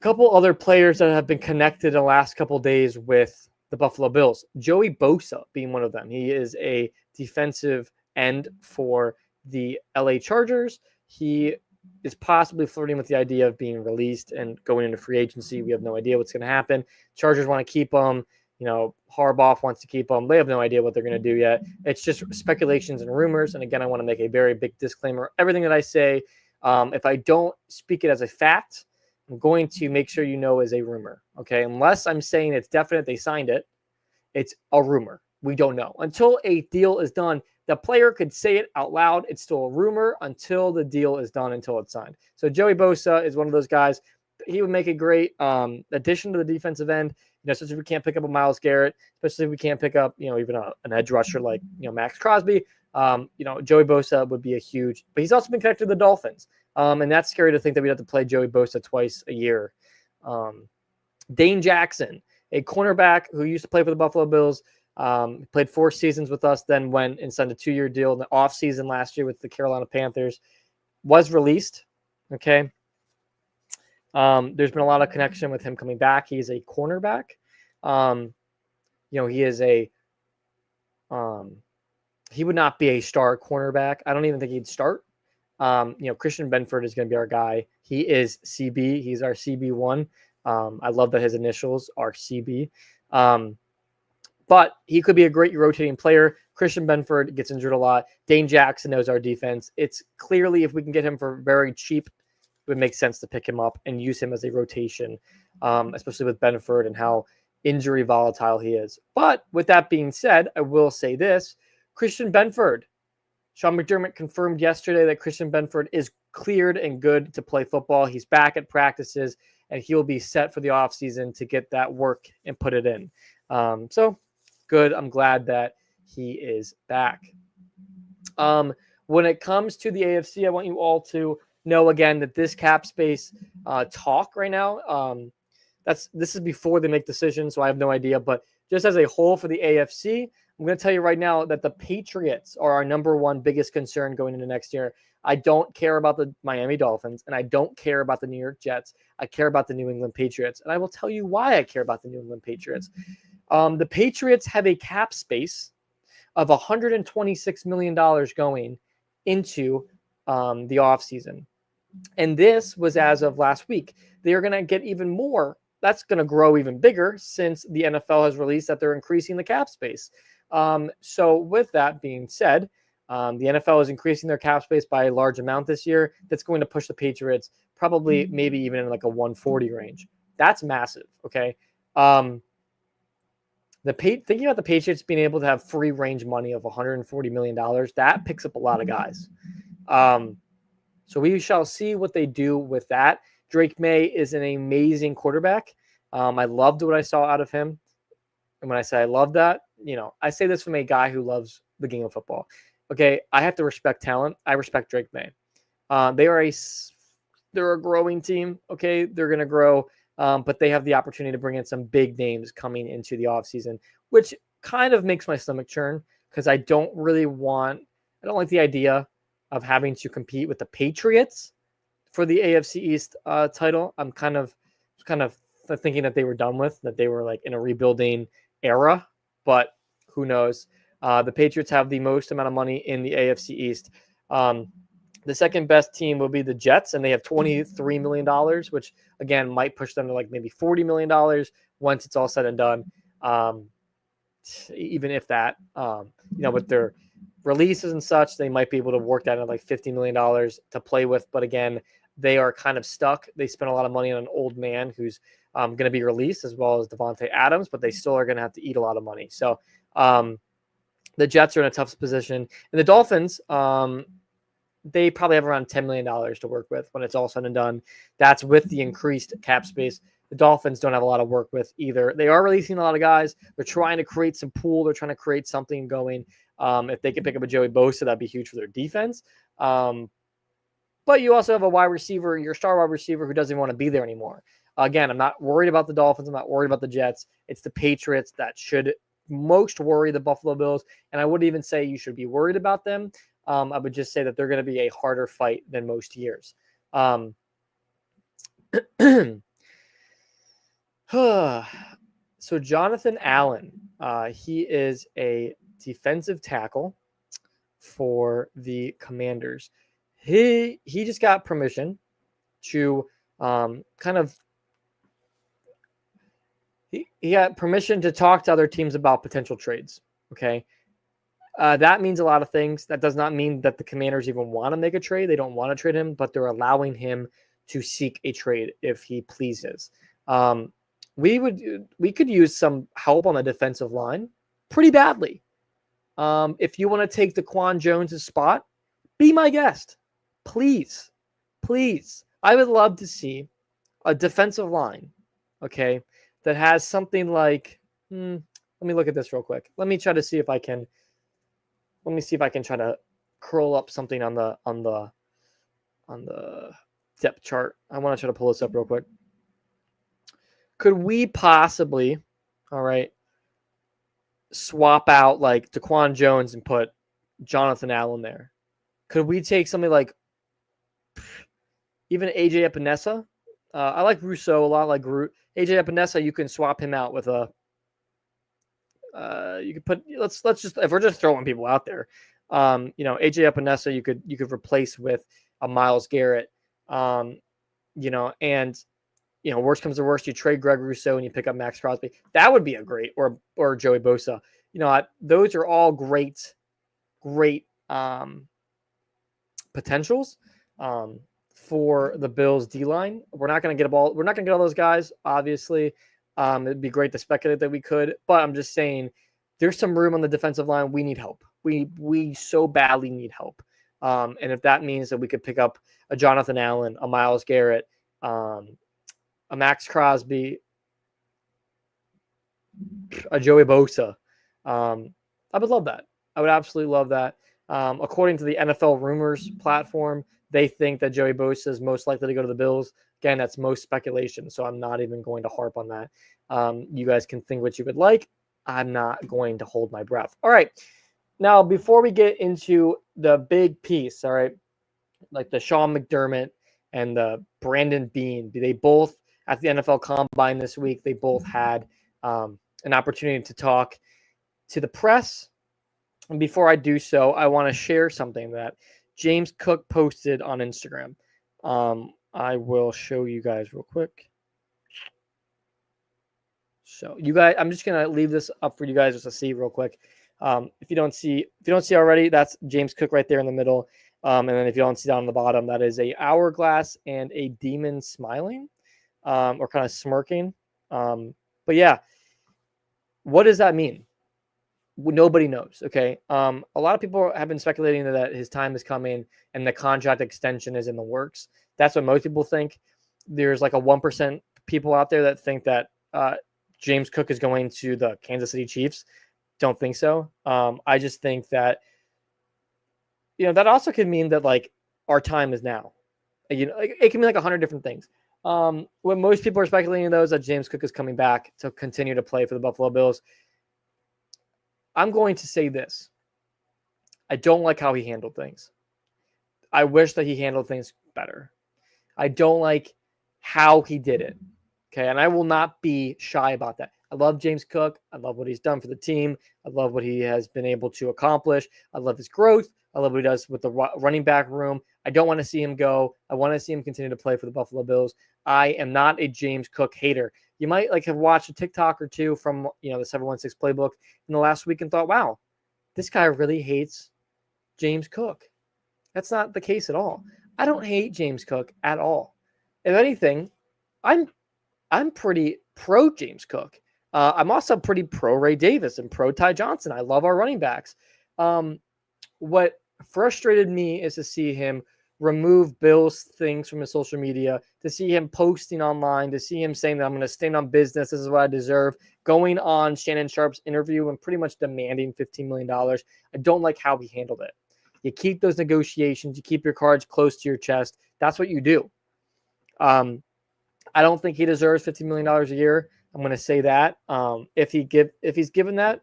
a couple other players that have been connected in the last couple of days with the Buffalo Bills, Joey Bosa being one of them. He is a defensive end for the LA Chargers. He is possibly flirting with the idea of being released and going into free agency. We have no idea what's going to happen. Chargers want to keep him. Harbaugh wants to keep him. They have no idea what they're going to do yet. It's just speculations and rumors. And again, I want to make a very big disclaimer. Everything that I say, if I don't speak it as a fact, I'm going to make sure you know is a rumor, okay? Unless I'm saying it's definite they signed it, it's a rumor. We don't know. Until a deal is done, the player could say it out loud. It's still a rumor until the deal is done, until it's signed. So Joey Bosa is one of those guys. He would make a great addition to the defensive end, especially if we can't pick up a Myles Garrett, especially if we can't pick up, even an edge rusher like, Max Crosby. Joey Bosa would be a huge, but he's also been connected to the Dolphins. And that's scary to think that we'd have to play Joey Bosa twice a year. Dane Jackson, a cornerback who used to play for the Buffalo Bills, played 4 seasons with us, then went and signed a 2-year deal in the offseason last year with the Carolina Panthers, was released. Okay. There's been a lot of connection with him coming back. He's a cornerback. He is he would not be a star cornerback. I don't even think he'd start. Christian Benford is going to be our guy. He is CB. He's our CB1. I love that his initials are CB. But he could be a great rotating player. Christian Benford gets injured a lot. Dane Jackson knows our defense. It's clearly, if we can get him for very cheap, it would make sense to pick him up and use him as a rotation, especially with Benford and how injury volatile he is. But with that being said, I will say this. Christian Benford, Sean McDermott confirmed yesterday that Christian Benford is cleared and good to play football. He's back at practices, and he'll be set for the offseason to get that work and put it in. So good. I'm glad that he is back. When it comes to the AFC, I want you all to know again that this cap space talk right now, this is before they make decisions, so I have no idea. But just as a whole for the AFC, I'm going to tell you right now that the Patriots are our number one biggest concern going into next year. I don't care about the Miami Dolphins, and I don't care about the New York Jets. I care about the New England Patriots, and I will tell you why I care about the New England Patriots. The Patriots have a cap space of $126 million going into the offseason. And this was as of last week. They are going to get even more. That's going to grow even bigger since the NFL has released that they're increasing the cap space. So with that being said, the NFL is increasing their cap space by a large amount this year. That's going to push the Patriots probably maybe even in like a 140 range. That's massive. Okay. Thinking about the Patriots being able to have free range money of $140 million, that picks up a lot of guys. So we shall see what they do with that. Drake May is an amazing quarterback. I loved what I saw out of him. And when I say I love that, I say this from a guy who loves the game of football. Okay, I have to respect talent. I respect Drake May. They're a growing team. Okay, they're going to grow. But they have the opportunity to bring in some big names coming into the offseason, which kind of makes my stomach churn because I don't like the idea of having to compete with the Patriots for the AFC East title. I'm kind of thinking that they were done with, that they were like in a rebuilding era, but who knows? The Patriots have the most amount of money in the AFC East. The second best team will be the Jets, and they have $23 million, which again might push them to like maybe $40 million once it's all said and done. Even if that, with their releases and such, they might be able to work that at like $50 million to play with. But again, they are kind of stuck. They spent a lot of money on an old man who's going to be released, as well as Devontae Adams, but they still are going to have to eat a lot of money. So the Jets are in a tough position. And the Dolphins, they probably have around $10 million to work with when it's all said and done. That's with the increased cap space. The Dolphins don't have a lot of work with either. They are releasing a lot of guys. They're trying to create some pool. They're trying to create something going. If they could pick up a Joey Bosa, that'd be huge for their defense. But you also have a wide receiver, your star wide receiver, who doesn't want to be there anymore. Again, I'm not worried about the Dolphins. I'm not worried about the Jets. It's the Patriots that should most worry the Buffalo Bills. And I wouldn't even say you should be worried about them. I would just say that they're going to be a harder fight than most years. So Jonathan Allen, he is a defensive tackle for the Commanders. He just got permission to he got permission to talk to other teams about potential trades. Okay. That means a lot of things. That does not mean that the Commanders even want to make a trade. They don't want to trade him, but they're allowing him to seek a trade if he pleases. We could use some help on the defensive line pretty badly. If you want to take DaQuan Jones' spot, be my guest. Please. I would love to see a defensive line, okay, that has something like, let me look at this real quick. Let me try to curl up something on the depth chart. I want to try to pull this up real quick. Could we possibly, all right, swap out like DaQuan Jones and put Jonathan Allen there? Could we take something like even AJ Epinesa? I like Rousseau a lot. Like AJ Epinesa, you can swap him out with a. You could put. Let's just, if we're just throwing people out there, AJ Epinesa, you could replace with a Myles Garrett, and worst comes to worst, you trade Greg Rousseau and you pick up Max Crosby. That would be a great, or Joey Bosa. Those are all great potentials for the Bills D line. We're not going to get We're not going to get all those guys. Obviously, it'd be great to speculate that we could, but I'm just saying there's some room on the defensive line. We need help. We so badly need help. And if that means that we could pick up a Jonathan Allen, a Myles Garrett, a Max Crosby, a Joey Bosa, I would love that. I would absolutely love that. According to the NFL Rumors platform, they think that Joey Bosa is most likely to go to the Bills. Again, that's most speculation, so I'm not even going to harp on that. You guys can think what you would like. I'm not going to hold my breath. All right. Now, before we get into the big piece, all right, like the Sean McDermott and the Brandon Beane, they both, at the NFL Combine this week, they both had an opportunity to talk to the press. And before I do so, I want to share something that James Cook posted on Instagram. I will show you guys real quick. So you guys, I'm just gonna leave this up for you guys just to see real quick. If you don't see already, that's James Cook right there in the middle. And then if you don't see down on the bottom, that is a hourglass and a demon smiling, or kind of smirking. But yeah, what does that mean? Nobody knows. Okay. A lot of people have been speculating that his time is coming and the contract extension is in the works. That's what most people think. There's like a 1% people out there that think that James Cook is going to the Kansas City Chiefs. Don't think so. I just think that, that also could mean that like our time is now. It can mean like 100 different things. What most people are speculating though is that James Cook is coming back to continue to play for the Buffalo Bills. I'm going to say this. I don't like how he handled things. I wish that he handled things better. I don't like how he did it. Okay. And I will not be shy about that. I love James Cook. I love what he's done for the team. I love what he has been able to accomplish. I love his growth. I love what he does with the running back room. I don't want to see him go. I want to see him continue to play for the Buffalo Bills. I am not a James Cook hater. You might have watched a TikTok or two from, the 716 Playbook in the last week and thought, wow, this guy really hates James Cook. That's not the case at all. I don't hate James Cook at all. If anything, I'm pretty pro James Cook. I'm also pretty pro Ray Davis and pro Ty Johnson. I love our running backs. What frustrated me is to see him remove Bill's things from his social media, to see him posting online, to see him saying that I'm going to stand on business, this is what I deserve, going on Shannon Sharp's interview and pretty much demanding $15 million. I don't like how he handled it. You keep those negotiations, you keep your cards close to your chest. That's what you do. I don't think he deserves $15 million a year. I'm going to say that. If he's given that,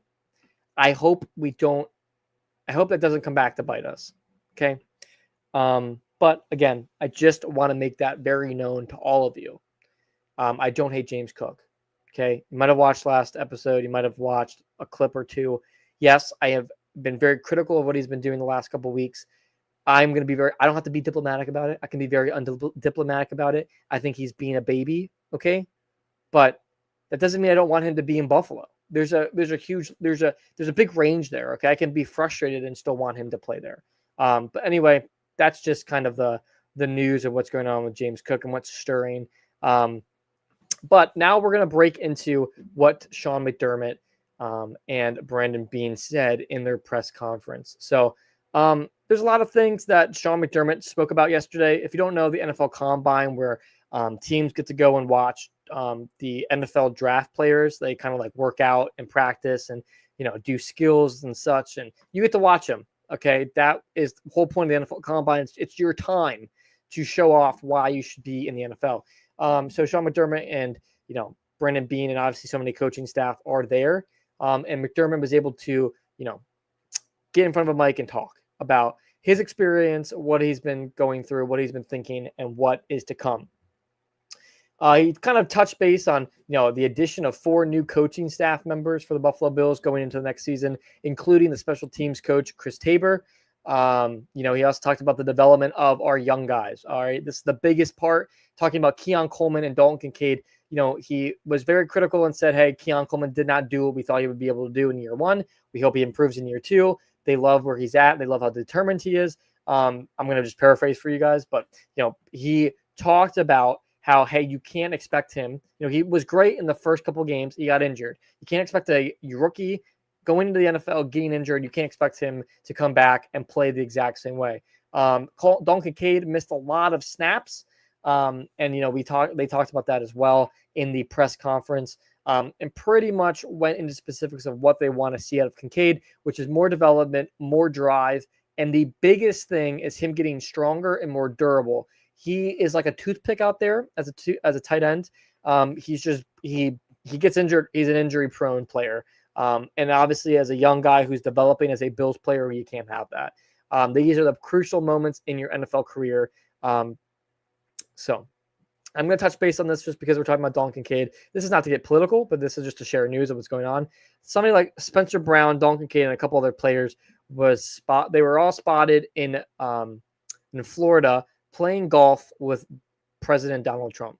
I hope that doesn't come back to bite us. Okay. But again, I just want to make that very known to all of you. I don't hate James Cook. Okay. You might have watched last episode. You might have watched a clip or two. Yes, I have been very critical of what he's been doing the last couple of weeks. I don't have to be diplomatic about it. I can be very undiplomatic about it. I think he's being a baby. Okay. But that doesn't mean I don't want him to be in Buffalo. There's a big range there. Okay. I can be frustrated and still want him to play there. But anyway, that's just kind of the news of what's going on with James Cook and what's stirring. But now we're going to break into what Sean McDermott and Brandon Beane said in their press conference. So there's a lot of things that Sean McDermott spoke about yesterday. If you don't know, the NFL Combine, where teams get to go and watch the NFL draft players, they kind of like work out and practice and, do skills and such. And you get to watch them. Okay, that is the whole point of the NFL Combine. It's your time to show off why you should be in the NFL. So Sean McDermott and Brandon Beane and obviously so many coaching staff are there. And McDermott was able to get in front of a mic and talk about his experience, what he's been going through, what he's been thinking, and what is to come. He kind of touched base on, the addition of 4 new coaching staff members for the Buffalo Bills going into the next season, including the special teams coach, Chris Tabor. He also talked about the development of our young guys. All right. This is the biggest part, talking about Keon Coleman and Dalton Kincaid. He was very critical and said, hey, Keon Coleman did not do what we thought he would be able to do in year 1. We hope he improves in year 2. They love where he's at. They love how determined he is. I'm going to just paraphrase for you guys, but, he talked about how, hey, you can't expect him. He was great in the first couple of games. He got injured. You can't expect a rookie going into the NFL getting injured. You can't expect him to come back and play the exact same way. Dalton Kincaid missed a lot of snaps. And they talked about that as well in the press conference. And pretty much went into specifics of what they want to see out of Kincaid, which is more development, more drive. And the biggest thing is him getting stronger and more durable. He is like a toothpick out there as a tight end. He gets injured. He's an injury prone player. And obviously as a young guy who's developing as a Bills player, you can't have that. These are the crucial moments in your NFL career. So I'm going to touch base on this just because we're talking about Dalton Kincaid. This is not to get political, but this is just to share news of what's going on. Somebody like Spencer Brown, Dalton Kincaid, and a couple other players they were all spotted in Florida playing golf with President Donald Trump.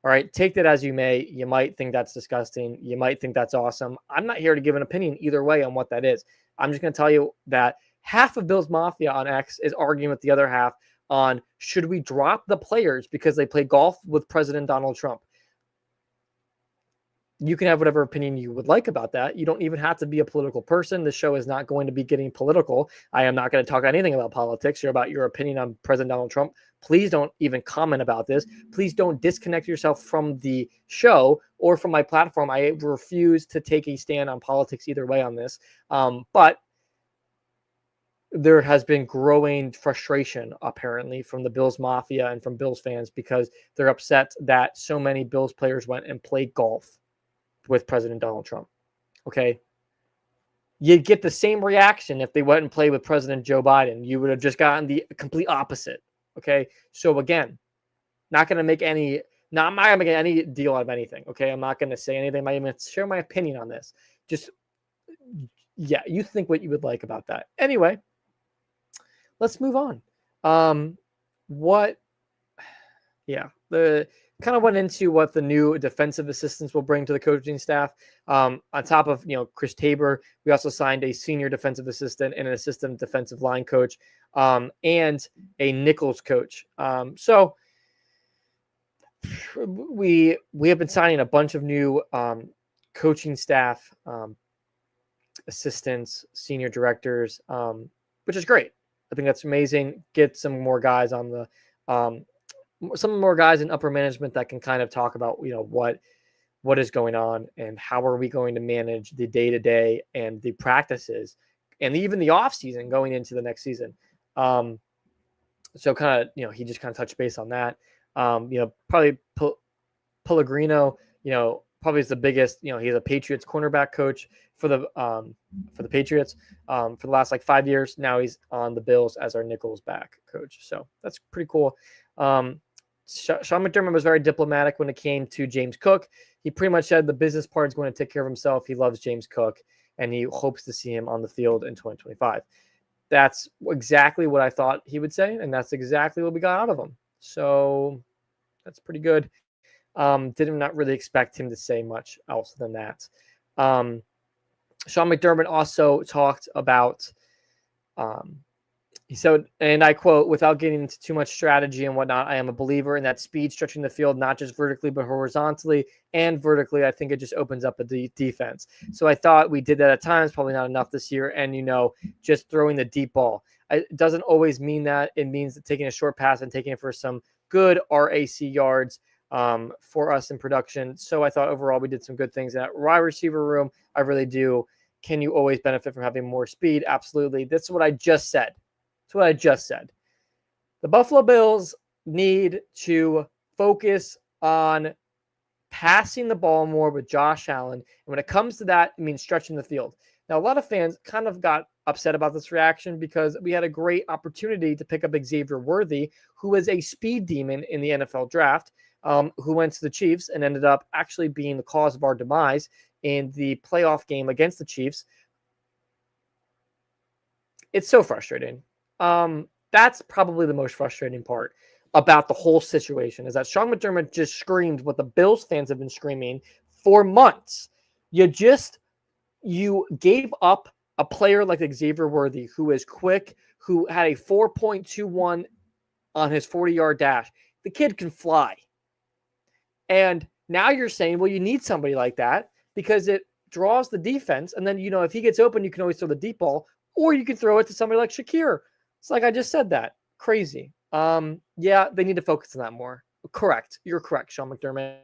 All right, take that as you may. You might think that's disgusting. You might think that's awesome. I'm not here to give an opinion either way on what that is. I'm just going to tell you that half of Bills Mafia on X is arguing with the other half on should we drop the players because they play golf with President Donald Trump. You can have whatever opinion you would like about that. You don't even have to be a political person. The show is not going to be getting political. I am not going to talk anything about politics or about your opinion on President Donald Trump. Please don't even comment about this. Please don't disconnect yourself from the show or from my platform. I refuse to take a stand on politics either way on this. But there has been growing frustration, apparently, from the Bills Mafia and from Bills fans because they're upset that so many Bills players went and played golf with President Donald Trump. Okay. You'd get the same reaction if they went and played with President Joe Biden. You would have just gotten the complete opposite. Okay. So again, I'm not going to make any deal out of anything. Okay. I'm not going to say anything. I'm not even going to share my opinion on this. Just, yeah, you think what you would like about that. Anyway, let's move on. The kind of went into what the new defensive assistants will bring to the coaching staff. On top of, Chris Tabor, we also signed a senior defensive assistant and an assistant defensive line coach, and a Nichols coach. So we have been signing a bunch of new coaching staff, assistants, senior directors, which is great. I think that's amazing. Get some more guys on the some more guys in upper management that can kind of talk about, what is going on and how are we going to manage the day-to-day and the practices and even the off season going into the next season. So kind of, he just kind of touched base on that. Probably Pellegrino, probably is the biggest, he's a Patriots cornerback coach for the Patriots for the last 5 years. Now he's on the Bills as our Nichols back coach. So that's pretty cool. Sean McDermott was very diplomatic when it came to James Cook. He pretty much said the business part is going to take care of himself. He loves James Cook and he hopes to see him on the field in 2025. That's exactly what I thought he would say. And that's exactly what we got out of him. So that's pretty good. Did not really expect him to say much else than that. Sean McDermott also talked about, he said, and I quote, without getting into too much strategy and whatnot, I am a believer in that speed stretching the field, not just vertically, but horizontally and vertically. I think it just opens up a defense. So I thought we did that at times, probably not enough this year. And, just throwing the deep ball. It doesn't always mean that. It means taking a short pass and taking it for some good RAC yards for us in production. So I thought overall we did some good things in that wide receiver room. I really do. Can you always benefit from having more speed? Absolutely. That's what I just said. The Buffalo Bills need to focus on passing the ball more with Josh Allen. And when it comes to that, it means stretching the field. Now, a lot of fans kind of got upset about this reaction because we had a great opportunity to pick up Xavier Worthy, who is a speed demon in the NFL draft, who went to the Chiefs and ended up actually being the cause of our demise in the playoff game against the Chiefs. It's so frustrating. That's probably the most frustrating part about the whole situation is that Sean McDermott just screamed what the Bills fans have been screaming for months. You gave up a player like Xavier Worthy, who is quick, who had a 4.21 on his 40-yard dash. The kid can fly. And now you're saying, well, you need somebody like that because it draws the defense. And then, if he gets open, you can always throw the deep ball, or you can throw it to somebody like Shakir. It's like I just said that. Crazy. Yeah, they need to focus on that more. Correct. You're correct, Sean McDermott.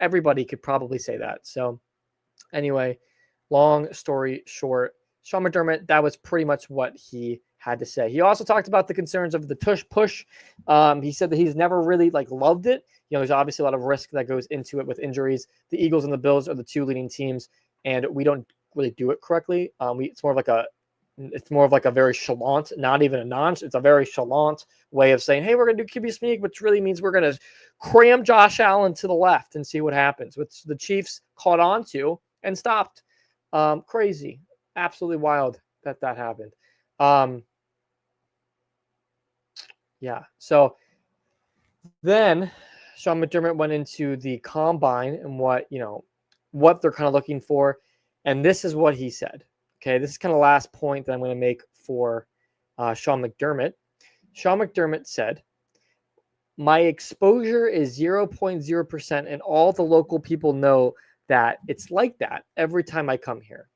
Everybody could probably say that. So anyway, long story short, Sean McDermott, that was pretty much what he had to say. He also talked about the concerns of the tush push. He said that he's never really loved it. There's obviously a lot of risk that goes into it with injuries. The Eagles and the Bills are the two leading teams, and we don't really do it correctly. It's more of like a It's more of like a very chalant, not even a nonce. It's a very chalant way of saying, hey, we're going to do QB sneak, which really means we're going to cram Josh Allen to the left and see what happens, which the Chiefs caught on to and stopped. Crazy. Absolutely wild that happened. Yeah. So then Sean McDermott went into the combine and what they're kind of looking for. And this is what he said. Okay. This is kind of the last point that I'm going to make for Sean McDermott. Sean McDermott said, my exposure is 0.0%, and all the local people know that it's like that every time I come here.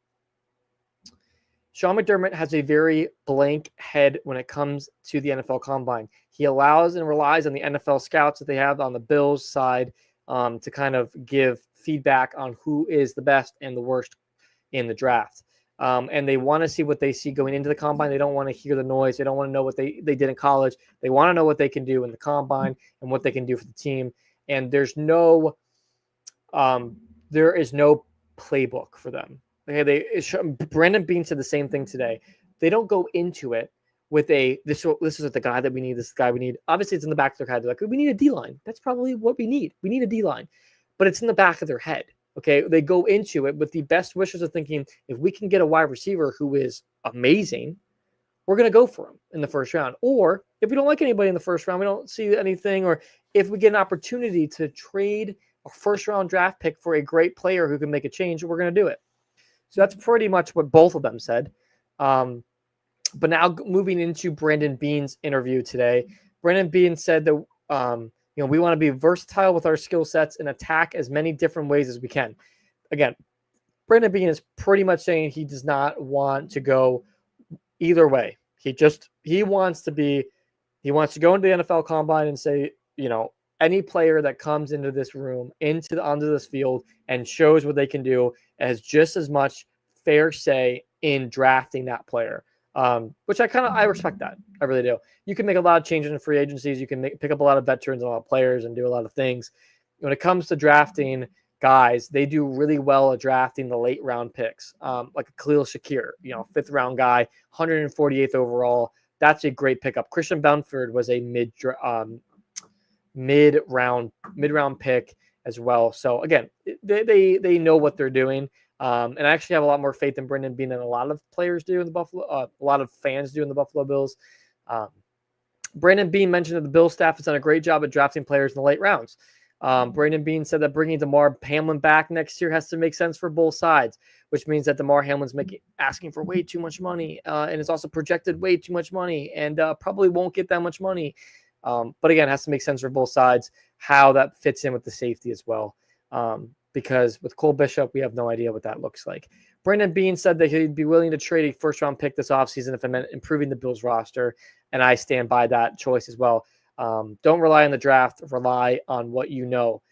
Sean McDermott has a very blank head when it comes to the NFL Combine. He allows and relies on the NFL scouts that they have on the Bills side to kind of give feedback on who is the best and the worst in the draft. And they want to see what they see going into the Combine. They don't want to hear the noise. They don't want to know what they did in college. They want to know what they can do in the Combine and what they can do for the team. And there is no playbook for them. Okay, Brandon Beane said the same thing today. They don't go into it with this is the guy that we need, this guy we need. Obviously, it's in the back of their head. They're like, we need a D-line. That's probably what we need. We need a D-line. But it's in the back of their head. Okay, they go into it with the best wishes of thinking, if we can get a wide receiver who is amazing, we're going to go for him in the first round. Or if we don't like anybody in the first round, we don't see anything, or if we get an opportunity to trade a first-round draft pick for a great player who can make a change, we're going to do it. So that's pretty much what both of them said. But now moving into Brandon Beane's interview today, Brandon Beane said that we want to be versatile with our skill sets and attack as many different ways as we can. Again, Brandon Beane is pretty much saying he does not want to go either way. He wants to go into the NFL Combine and say, any player that comes into this room, onto this field and shows what they can do has just as much fair say in drafting that player. Which I respect that. I really do. You can make a lot of changes in free agencies. You can pick up a lot of veterans and a lot of players and do a lot of things. When it comes to drafting guys, they do really well at drafting the late round picks, like a Khalil Shakir, 5th round guy, 148th overall. That's a great pickup. Christian Benford was a mid-round pick as well. So again, they know what they're doing. And I actually have a lot more faith in Brandon Beane than a lot of players do in the a lot of fans do in the Buffalo Bills. Brandon Beane mentioned that the Bills staff has done a great job at drafting players in the late rounds. Brandon Beane said that bringing Damar Hamlin back next year has to make sense for both sides, which means that Damar Hamlin's asking for way too much money, and is also projected way too much money, and probably won't get that much money. But again, it has to make sense for both sides, how that fits in with the safety as well. Because with Cole Bishop, we have no idea what that looks like. Brandon Beane said that he'd be willing to trade a first-round pick this offseason if it meant improving the Bills roster, and I stand by that choice as well. Don't rely on the draft. Rely on what you know.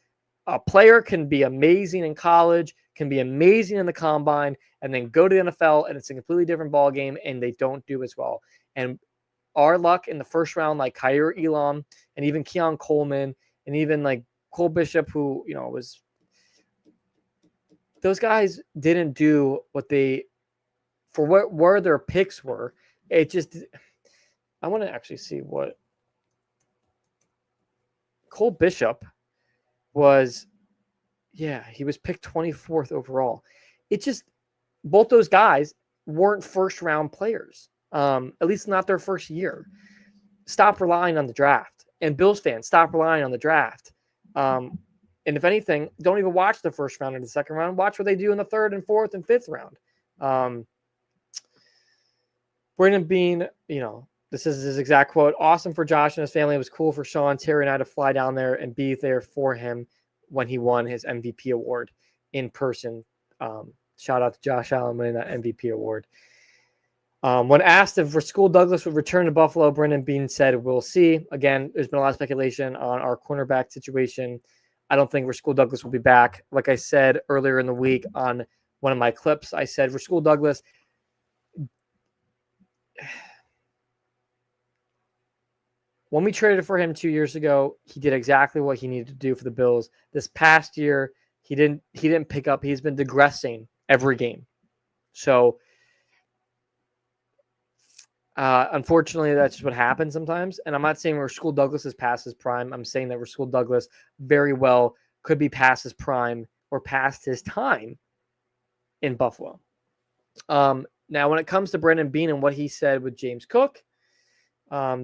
A player can be amazing in college, can be amazing in the combine, and then go to the NFL, and it's a completely different ballgame, and they don't do as well. And our luck in the first round, like Kaiir Elam and even Keon Coleman and even like Cole Bishop, who was – those guys didn't do what where their picks were. It just, I want to actually see what Cole Bishop was. Yeah, he was picked 24th overall. It just, both those guys weren't first round players. At least not their first year. Stop relying on the draft. And Bills fans, stop relying on the draft. And if anything, don't even watch the first round or the second round. Watch what they do in the 3rd and 4th and 5th round. Brandon Beane, this is his exact quote. Awesome for Josh and his family. It was cool for Sean, Terry, and I to fly down there and be there for him when he won his MVP award in person. Shout out to Josh Allen winning that MVP award. When asked if Rasul Douglas would return to Buffalo, Brandon Beane said, we'll see. Again, there's been a lot of speculation on our cornerback situation. I don't think Rasul Douglas will be back. Like I said earlier in the week on one of my clips, I said Rasul Douglas, when we traded for him 2 years ago, he did exactly what he needed to do for the Bills. This past year, he didn't pick up. He's been digressing every game. So Unfortunately, that's just what happens sometimes. And I'm not saying Rasul Douglas is past his prime. I'm saying that Rasul Douglas very well could be past his prime or past his time in Buffalo. Now, when it comes to Brandon Beane and what he said with James Cook,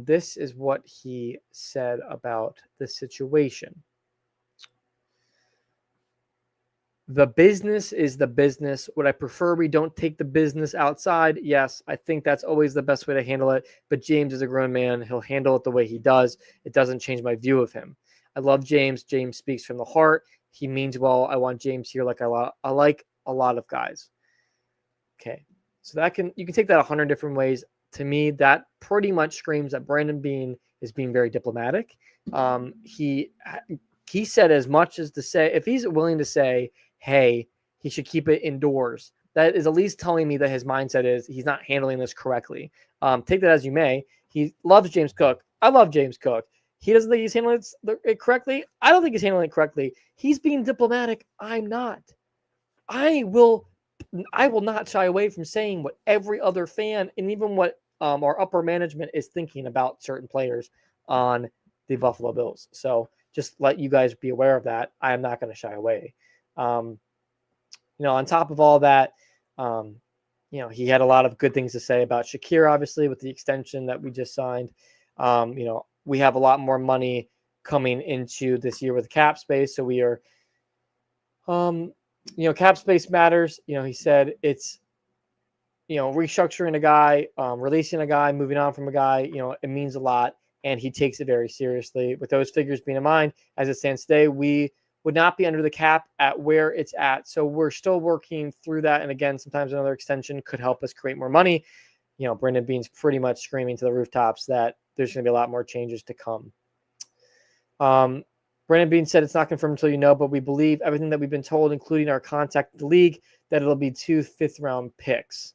this is what he said about the situation. The business is the business. Would I prefer we don't take the business outside? Yes, I think that's always the best way to handle it. But James is a grown man. He'll handle it the way he does. It doesn't change my view of him. I love James. James speaks from the heart. He means well. I want James here like I like a lot of guys. Okay, so you can take that 100 different ways. To me, that pretty much screams that Brandon Beane is being very diplomatic. He said as much as to say, if he's willing to say, hey, he should keep it indoors, that is at least telling me that his mindset is he's not handling this correctly. Take that as you may. He loves James Cook. I love James Cook. He doesn't think he's handling it correctly. I don't think he's handling it correctly. He's being diplomatic. I'm not. I will not shy away from saying what every other fan and even what our upper management is thinking about certain players on the Buffalo Bills. So just let you guys be aware of that. I am not going to shy away. On top of all that, he had a lot of good things to say about Shakir, obviously, with the extension that we just signed. We have a lot more money coming into this year with cap space. So we are, cap space matters. He said it's, restructuring a guy, releasing a guy, moving on from a guy, it means a lot. And he takes it very seriously. With those figures being in mind, as it stands today, we would not be under the cap at where it's at. So we're still working through that. And again, sometimes another extension could help us create more money. Brandon Beane's pretty much screaming to the rooftops that there's going to be a lot more changes to come. Brandon Beane said it's not confirmed until you know, but we believe everything that we've been told, including our contact with the league, that it'll be 2 fifth-round picks.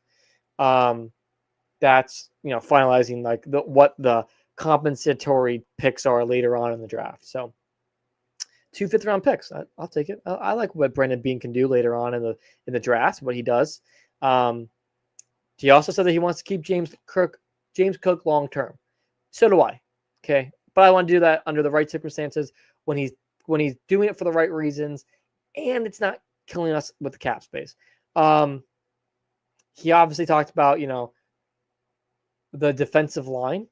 That's, finalizing like what the compensatory picks are later on in the draft. So 2 fifth-round picks. I'll take it. I like what Brandon Beane can do later on in the draft, what he does. He also said that he wants to keep James Cook long-term. So do I. Okay. But I want to do that under the right circumstances when he's doing it for the right reasons and it's not killing us with the cap space. He obviously talked about, the defensive line,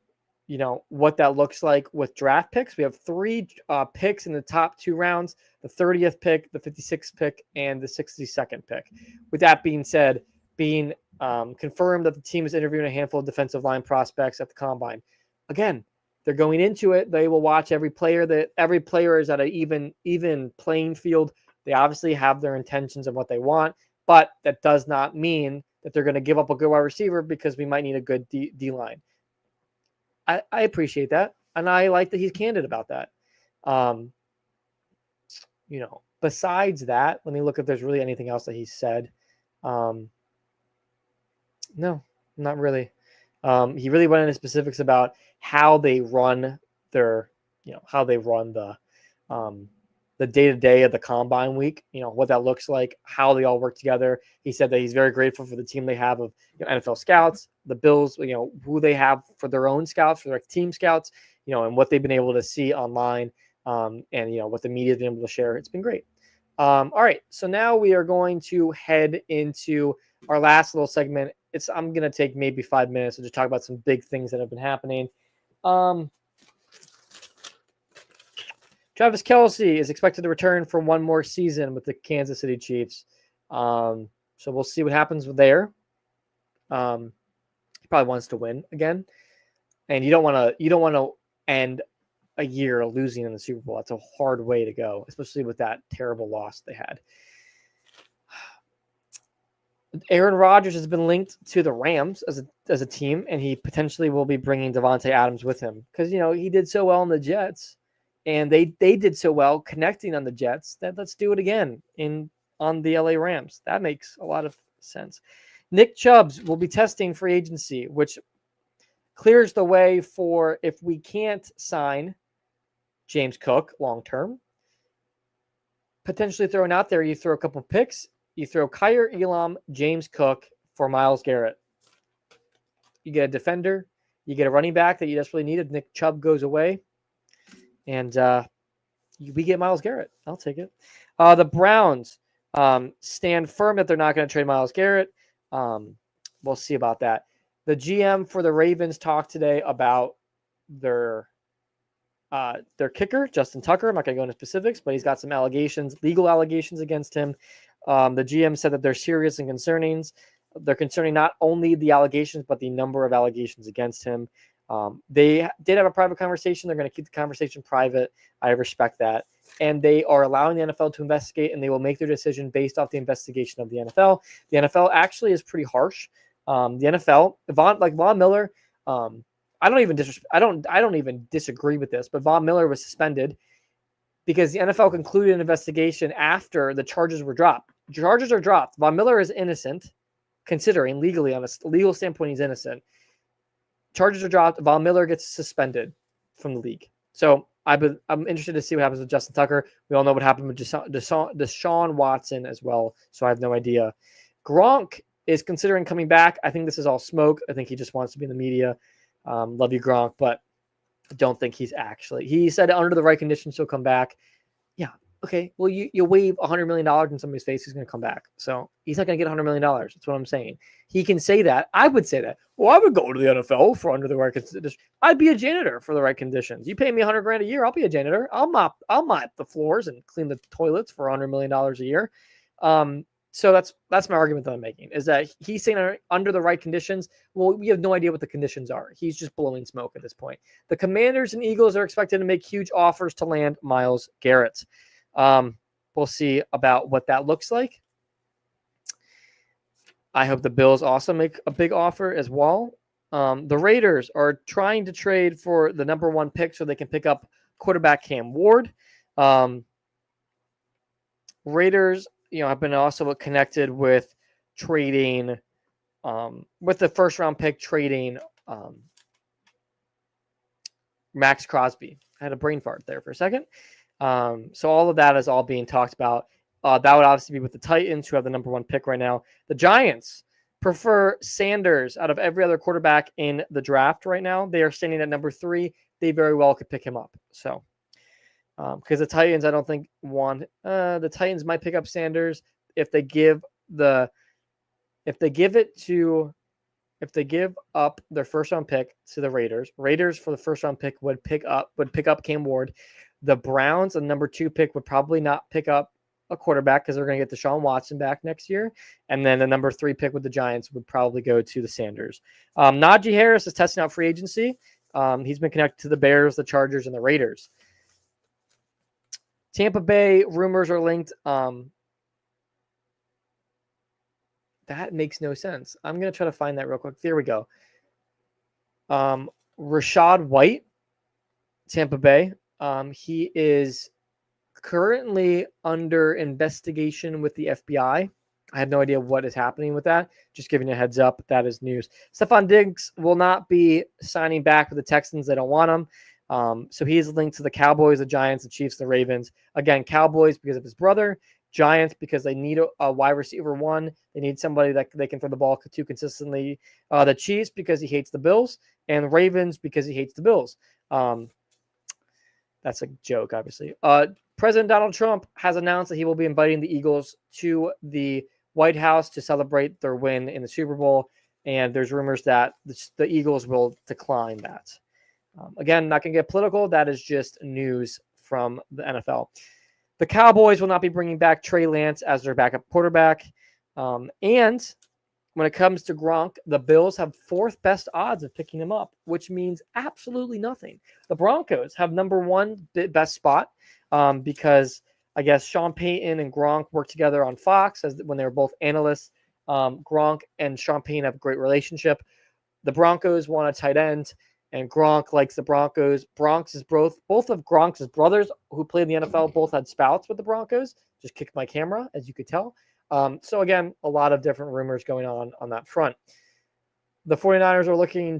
what that looks like with draft picks. We have 3 picks in the top 2 rounds, the 30th pick, the 56th pick, and the 62nd pick. With that being said, being confirmed that the team is interviewing a handful of defensive line prospects at the combine. Again, they're going into it. They will watch every player. That every player is at an even playing field. They obviously have their intentions and what they want, but that does not mean that they're going to give up a good wide receiver because we might need a good D line. I appreciate that, and I like that he's candid about that. Besides that, let me look if there's really anything else that he said. No, not really. He really went into specifics about how they run the day-to-day of the combine week, what that looks like, how they all work together. He said that he's very grateful for the team they have of NFL scouts, the Bills, who they have for their own scouts, for their team scouts, and what they've been able to see online, and what the media has been able to share. It's been great. All right, so now we are going to head into our last little segment. I'm going to take maybe 5 minutes to just talk about some big things that have been happening. Travis Kelce is expected to return for one more season with the Kansas City Chiefs. So we'll see what happens there. He probably wants to win again. And you don't want to end a year losing in the Super Bowl. That's a hard way to go, especially with that terrible loss they had. Aaron Rodgers has been linked to the Rams as a team, and he potentially will be bringing Devontae Adams with him because he did so well in the Jets, and they did so well connecting on the Jets that let's do it again on the LA Rams. That makes a lot of sense. Nick Chubb will be testing free agency, which clears the way for if we can't sign James Cook long term. Potentially throwing out there, you throw a couple picks. You throw Kyer Elam, James Cook for Myles Garrett. You get a defender. You get a running back that you desperately needed. Nick Chubb goes away. And we get Myles Garrett. I'll take it. The Browns stand firm that they're not going to trade Myles Garrett. We'll see about that. The GM for the Ravens talked today about their kicker, Justin Tucker. I'm not going to go into specifics, but he's got some legal allegations against him. The GM said that they're serious and concerning. They're concerning not only the allegations, but the number of allegations against him. They did have a private conversation. They're going to keep the conversation private. I respect that. And they are allowing the NFL to investigate, and they will make their decision based off the investigation of the NFL. The NFL actually is pretty harsh. The NFL, Von Miller, I don't even disagree with this, but Von Miller was suspended because the NFL concluded an investigation after the charges were dropped. Charges are dropped. Von Miller is innocent, considering legally, on a legal standpoint, he's innocent. Charges are dropped. Von Miller gets suspended from the league. So I'm interested to see what happens with Justin Tucker. We all know what happened with Deshaun Watson as well, so I have no idea. Gronk is considering coming back. I think this is all smoke. I think he just wants to be in the media. Love you, Gronk, but I don't think he's actually. He said under the right conditions he'll come back. Yeah, okay. Well, you wave $100 million in somebody's face, he's going to come back. So he's not going to get $100 million. That's what I'm saying. He can say that. I would say that. Well, I would go to the NFL for under the right conditions. I'd be a janitor for the right conditions. You pay me $100,000 a year, I'll be a janitor. I'll mop the floors and clean the toilets for $100 million a year. So that's my argument that I'm making, is that he's saying under the right conditions. Well, we have no idea what the conditions are. He's just blowing smoke at this point. The Commanders and Eagles are expected to make huge offers to land Myles Garrett. We'll see about what that looks like. I hope the Bills also make a big offer as well. The Raiders are trying to trade for the number 1 pick so they can pick up quarterback Cam Ward. Raiders, have been also connected with trading, with the first round pick trading Max Crosby. I had a brain fart there for a second. So all of that is all being talked about. That would obviously be with the Titans, who have the number 1 pick right now. The Giants prefer Sanders out of every other quarterback in the draft right now. They are standing at number 3. They very well could pick him up. So, because the Titans, I don't think the Titans might pick up Sanders if they give up their first round pick to the Raiders. Raiders for the first round pick would pick up Cam Ward. The Browns, the number 2 pick, would probably not pick up a quarterback because they're going to get Deshaun Watson back next year. And then the number 3 pick with the Giants would probably go to the Sanders. Najee Harris is testing out free agency. He's been connected to the Bears, the Chargers, and the Raiders. Tampa Bay rumors are linked. That makes no sense. I'm going to try to find that real quick. There we go. Rachaad White, Tampa Bay. He is currently under investigation with the FBI. I have no idea what is happening with that. Just giving you a heads up. That is news. Stephon Diggs will not be signing back with the Texans. They don't want him. So he is linked to the Cowboys, the Giants, the Chiefs, the Ravens. Again, Cowboys because of his brother. Giants because they need a wide receiver 1. They need somebody that they can throw the ball to consistently. The Chiefs because he hates the Bills. And the Ravens because he hates the Bills. That's a joke, obviously. President Donald Trump has announced that he will be inviting the Eagles to the White House to celebrate their win in the Super Bowl. And there's rumors that the Eagles will decline that. Again, not going to get political. That is just news from the NFL. The Cowboys will not be bringing back Trey Lance as their backup quarterback. And when it comes to Gronk, the Bills have 4th best odds of picking him up, which means absolutely nothing. The Broncos have number 1 best spot because I guess Sean Payton and Gronk worked together on Fox when they were both analysts. Gronk and Sean Payton have a great relationship. The Broncos want a tight end, and Gronk likes the Broncos. Both of Gronk's brothers who played in the NFL both had spouts with the Broncos. Just kicked my camera, as you could tell. So again, a lot of different rumors going on that front. The 49ers are looking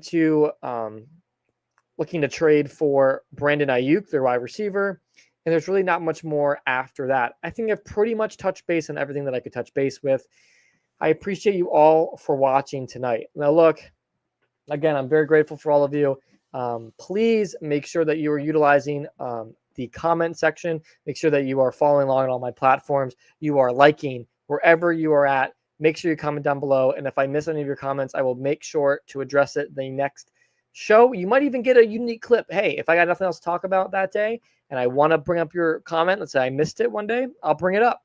to trade for Brandon Ayuk, their wide receiver. And there's really not much more after that. I think I've pretty much touched base on everything that I could touch base with. I appreciate you all for watching tonight. Now look, Again, I'm very grateful for all of you. Please make sure that you are utilizing the comment section. Make sure that you are following along on all my platforms. You are liking wherever you are at. Make sure you comment down below. And if I miss any of your comments, I will make sure to address it the next show. You might even get a unique clip. Hey, if I got nothing else to talk about that day and I want to bring up your comment, let's say I missed it one day, I'll bring it up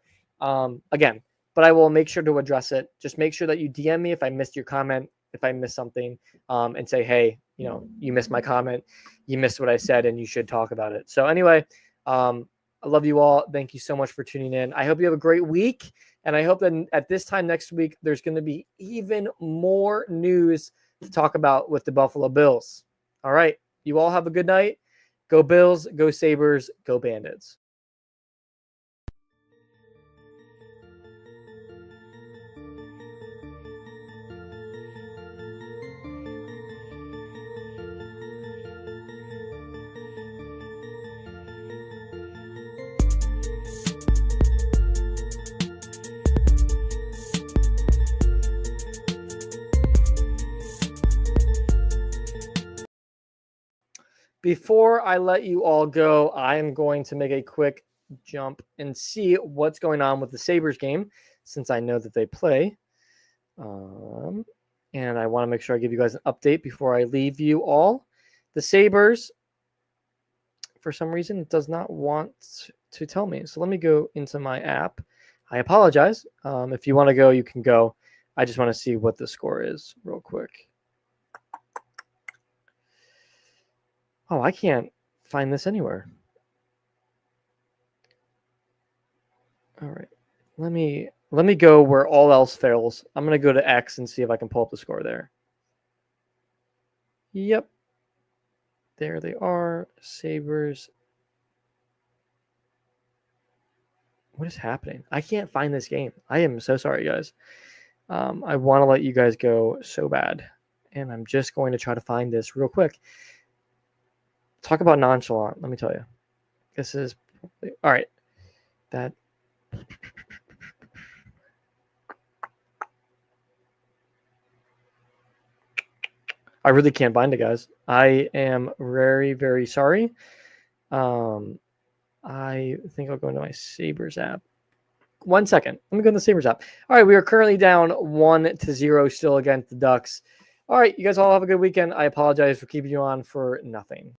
again. But I will make sure to address it. Just make sure that you DM me if I missed your comment, if I missed something, and say, hey, you missed my comment, you missed what I said, and you should talk about it. So anyway, I love you all. Thank you so much for tuning in. I hope you have a great week. And I hope that at this time next week, there's going to be even more news to talk about with the Buffalo Bills. All right. You all have a good night. Go Bills, go Sabres, go Bandits. Before I let you all go, I am going to make a quick jump and see what's going on with the Sabres game, since I know that they play. And I want to make sure I give you guys an update before I leave you all. The Sabres, for some reason, it does not want to tell me. So let me go into my app. I apologize. If you want to go, you can go. I just want to see what the score is real quick. Oh, I can't find this anywhere. All right. Let me go where all else fails. I'm going to go to X and see if I can pull up the score there. Yep. There they are. Sabres. What is happening? I can't find this game. I am so sorry, guys. I want to let you guys go so bad. And I'm just going to try to find this real quick. Talk about nonchalant. Let me tell you. This is all right. That I really can't find it, guys. I am very, very sorry. I think I'll go into my Sabres app. 1 second. Let me go in the Sabres app. All right, we are currently down 1-0 still against the Ducks. All right, you guys all have a good weekend. I apologize for keeping you on for nothing.